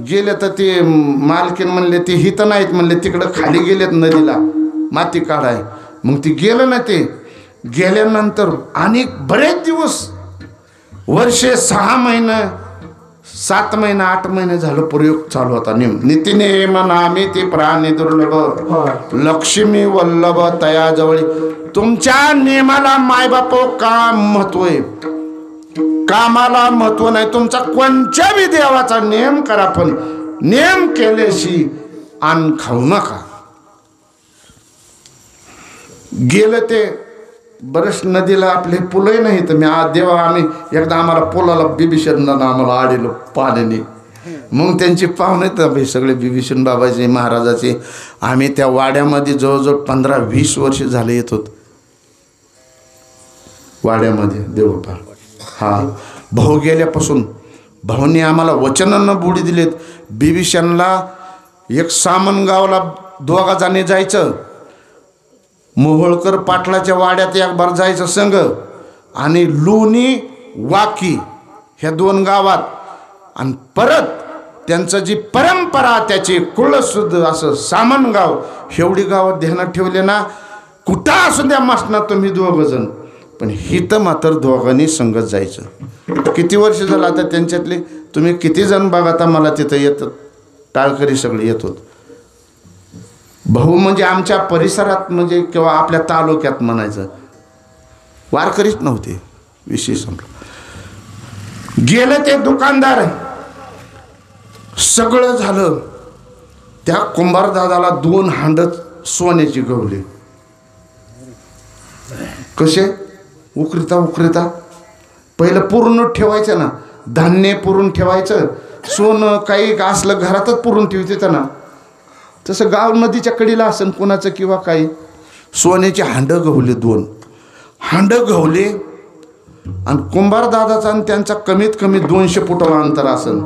गेले तर ते मालकीन म्हणले ते हित नाहीत म्हणले तिकडं खाली गेलेत नदीला माती काढाय. मग ती गेलं ना ते गेल्यानंतर आणि बरेच दिवस वर्षे 6 महिने 7 महिने 8 महिने झालं प्रयोग चालू होता. नीतीने मनामी ती प्राणी दुर्लभ लक्ष्मी वल्लभ तयाजवळी. तुमच्या नियमाला मायबाप का महत्व आहे कामाला महत्व नाही. तुमचा कोणत्याही देवाचा नियम करा पण नियम केल्याशी अन्न खाऊ नका. गेलं ते बरंच नदीला आपले पुलही नाही तर मी देवा आम्ही एकदा आम्हाला पुलाला बिभीषणला आम्हाला आलेलो पाण्याने. मग त्यांची पाहुणे तर सगळे बिभीषण बाबाचे महाराजाचे. आम्ही त्या वाड्यामध्ये जवळजवळ 15-20 वर्ष झाले येत होत वाड्यामध्ये देवपा. हा भाऊ गेल्यापासून भाऊने आम्हाला वचनांना बुडी दिलेत. बिभीषणला एक सामनगावला 2 जणी जायचं मोहोळकर पाटलाच्या वाड्यात एक बार जायचं संघ आणि लोणी वाकी ह्या 2 गावात आणि परत त्यांचं जी परंपरा त्याची कुळशुद्ध असं सामनगाव एवढी गावात ध्यानात ठेवले ना. कुठं असू द्या मासना तुम्ही 2 जण पण हिथं मात्र 2घांनी संगत जायचं. किती वर्ष झालं आता त्यांच्यातले तुम्ही किती जण बघा आता मला तिथं येतात टाळकरी सगळे येत होत. भाऊ म्हणजे आमच्या परिसरात म्हणजे किंवा आपल्या तालुक्यात म्हणायचं वारकरीच नव्हते. विषय संपला. गेलं ते दुकानदार सगळं झालं. त्या कुंभारदादाला 2 हांड सोन्याची गवले. कसे उकरीता पहिलं पुरून ठेवायचं ना धान्य पुरून ठेवायचं सोनं काही असलं घरातच पुरून ठेवते ना तसं गाव नदीच्या कडीला असेल कोणाचं किंवा काही सोन्याचे हांड गवले. 2 हांड गवले आणि कुंभारदादाचा आणि त्यांचा कमीत कमी 200 फुटाला अंतर असेल.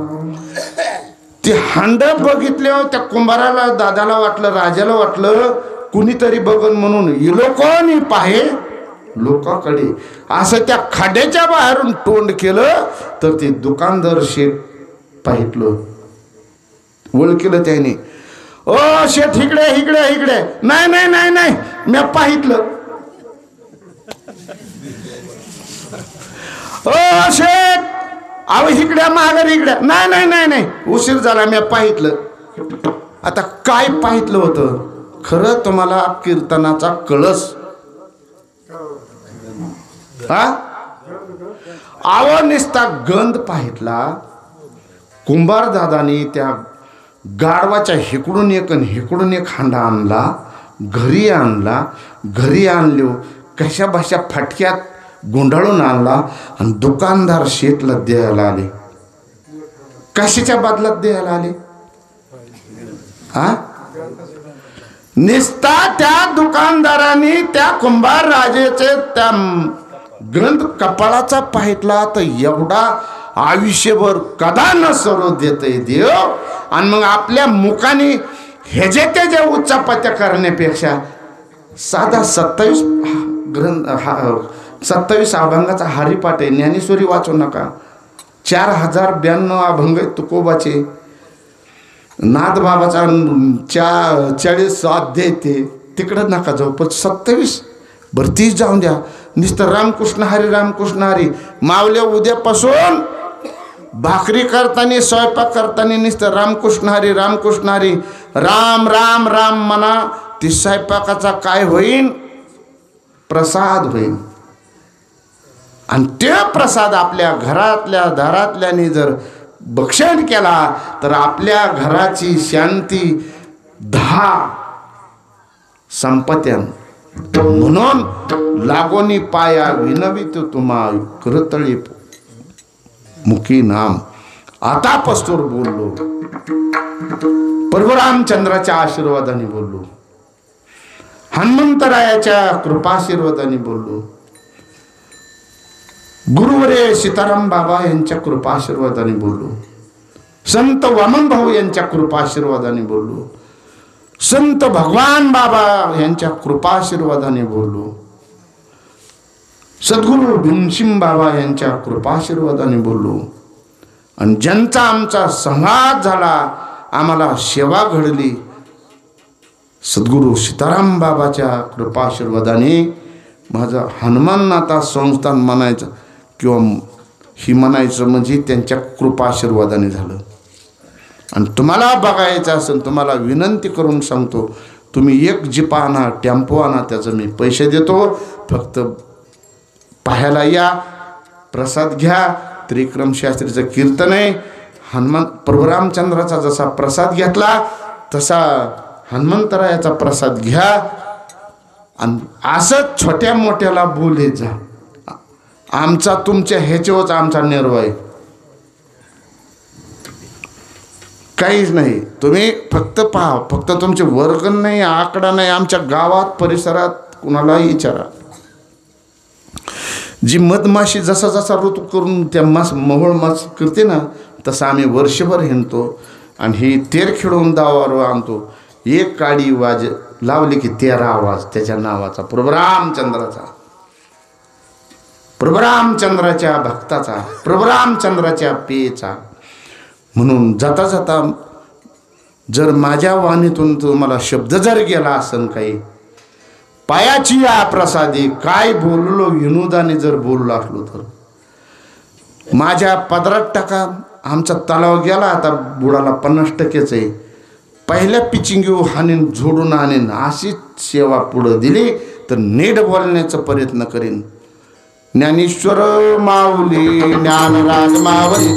ते हांड बघितल्यावर त्या कुंभाराला दादाला वाटलं राजाला वाटलं कुणीतरी बघन म्हणून लोकांनी पाहे लोकांकडे असं त्या खड्याच्या बाहेरून तोंड केलं तर ते दुकानदार शेठ पाहितलं ओळखलं त्याने. ओ शेठ इकडे इकडे इकडे. नाही नाही नाही नाही मी पाहितलं. ओ शेठ अहो इकडे माघार इकडे. नाही नाही नाही नाही उशीर झाला मी पाहितलं. आता काय पाहितलं होतं खरं तुम्हाला कीर्तनाचा कळस हा आवनिस्ता गंध पाहितला. कुंभारदादानी त्या गाढवाच्या हेकडून एक आणि हेकडून एक हांडा आणला घरी आणलो कशा बशा फटक्यात गुंडाळून आणला आणि दुकानदार शेठला द्यायला आले. कशाच्या बदलात द्यायला आले हा निस्ता त्या दुकानदारांनी त्या कुंभार राजेचे त्या ग्रंथ कपाळाचा पाहितला तर एवढा आयुष्यभर कदा न सरो देते देव. आणि मग आपल्या मुखाने हे जे ते जे उच्चापात्या करण्यापेक्षा साधा 27 ग्रंथ 27 अभंगाचा हरिपाठ आहे. ज्ञानेश्वरी वाचू नका. 4092 अभंग आहेत तुकोबाचे. नाथबाबाचा 40 अध्याय ते तिकडं नका जाऊ पण 27 बरं 30 जाऊन द्या. नुसतं रामकृष्ण हरी मावल्या उद्यापासून भाकरी करताना स्वयंपाक करताना नुसतं रामकृष्ण हरी राम राम राम म्हणा. ती स्वयंपाकाचा काय होईल प्रसाद होईल आणि ते प्रसाद आपल्या घरातल्या दारातल्याने जर भक्षण केला तर आपल्या घराची शांती 10 संपत्यान. म्हणून लागोनी पाया विनवित तुम्हा करतळी मुखी नाम. आता पस्तोर बोललो, प्रभू रामचंद्राच्या आशीर्वादाने बोललो, हनुमंतरायाच्या कृपाशीर्वादाने बोललो, गुरुवरे सीताराम बाबा यांच्या कृपाशीर्वादाने बोललो, संत वामन भाऊ यांच्या कृपाशीर्वादाने बोललो, संत भगवान बाबा यांच्या कृपाशीर्वादाने बोललो, सद्गुरु भीमसिंग बाबा यांच्या कृपाशीर्वादाने बोललो. आणि ज्यांचा आमचा संवाद झाला, आम्हाला सेवा घडली, सद्गुरु सीताराम बाबाच्या कृपाशीर्वादाने माझं हनुमाननाथा संस्थान म्हणायचं किंवा ही म्हणायचं म्हणजे त्यांच्या कृपाशीर्वादाने झालं. आणि तुम्हाला बघायचं असेल, तुम्हाला विनंती करून सांगतो, तुम्ही एक जीप आणा, टेम्पो आणा, त्याचं मी पैसे देतो, फक्त पाहायला या, प्रसाद घ्या. त्रिक्रम शास्त्रीचं कीर्तन आहे. हनुमान प्रभू रामचंद्राचा जसा प्रसाद घेतला तसा हनुमंतरायाचा प्रसाद घ्या. आणि असंच छोट्या मोठ्याला बोले जा. आमचा तुमच्या ह्याच्यावरच आमचा निर्वाह आहे, काहीच नाही. तुम्ही फक्त पहा, फक्त तुमचे वर्ग नाही, आकडा नाही, आमच्या गावात परिसरात कुणालाही विचारा. जी मधमाशी जसा जसा ऋतू करून त्या मोहोळ मास करते ना, तसं आम्ही वर्षभर हिंडतो आणि ही तेर खेळून दावावर आणतो. एक काडी वाज लावली की 13 आवाज त्याच्या नावाचा, प्रभू रामचंद्राचा, प्रभू रामचंद्राच्या भक्ताचा, प्रभू रामचंद्राच्या पेचा. म्हणून जाता जाता जर माझ्या वाणीतून तुम्हाला शब्द जर गेला असेल काही, पायाची या प्रसादी काय बोललो विनोदाने जर बोललो असलो तर माझ्या पदरात टाका. आमचा तलाव गेला, आता बुडाला 50%च आहे. पहिल्या पिचिंगी हाणीन झोडून आणीन, अशीच सेवा पुढं दिली तर नीट बोलण्याचा प्रयत्न करीन. ज्ञानेश्वर माऊली, ज्ञानराज माऊली,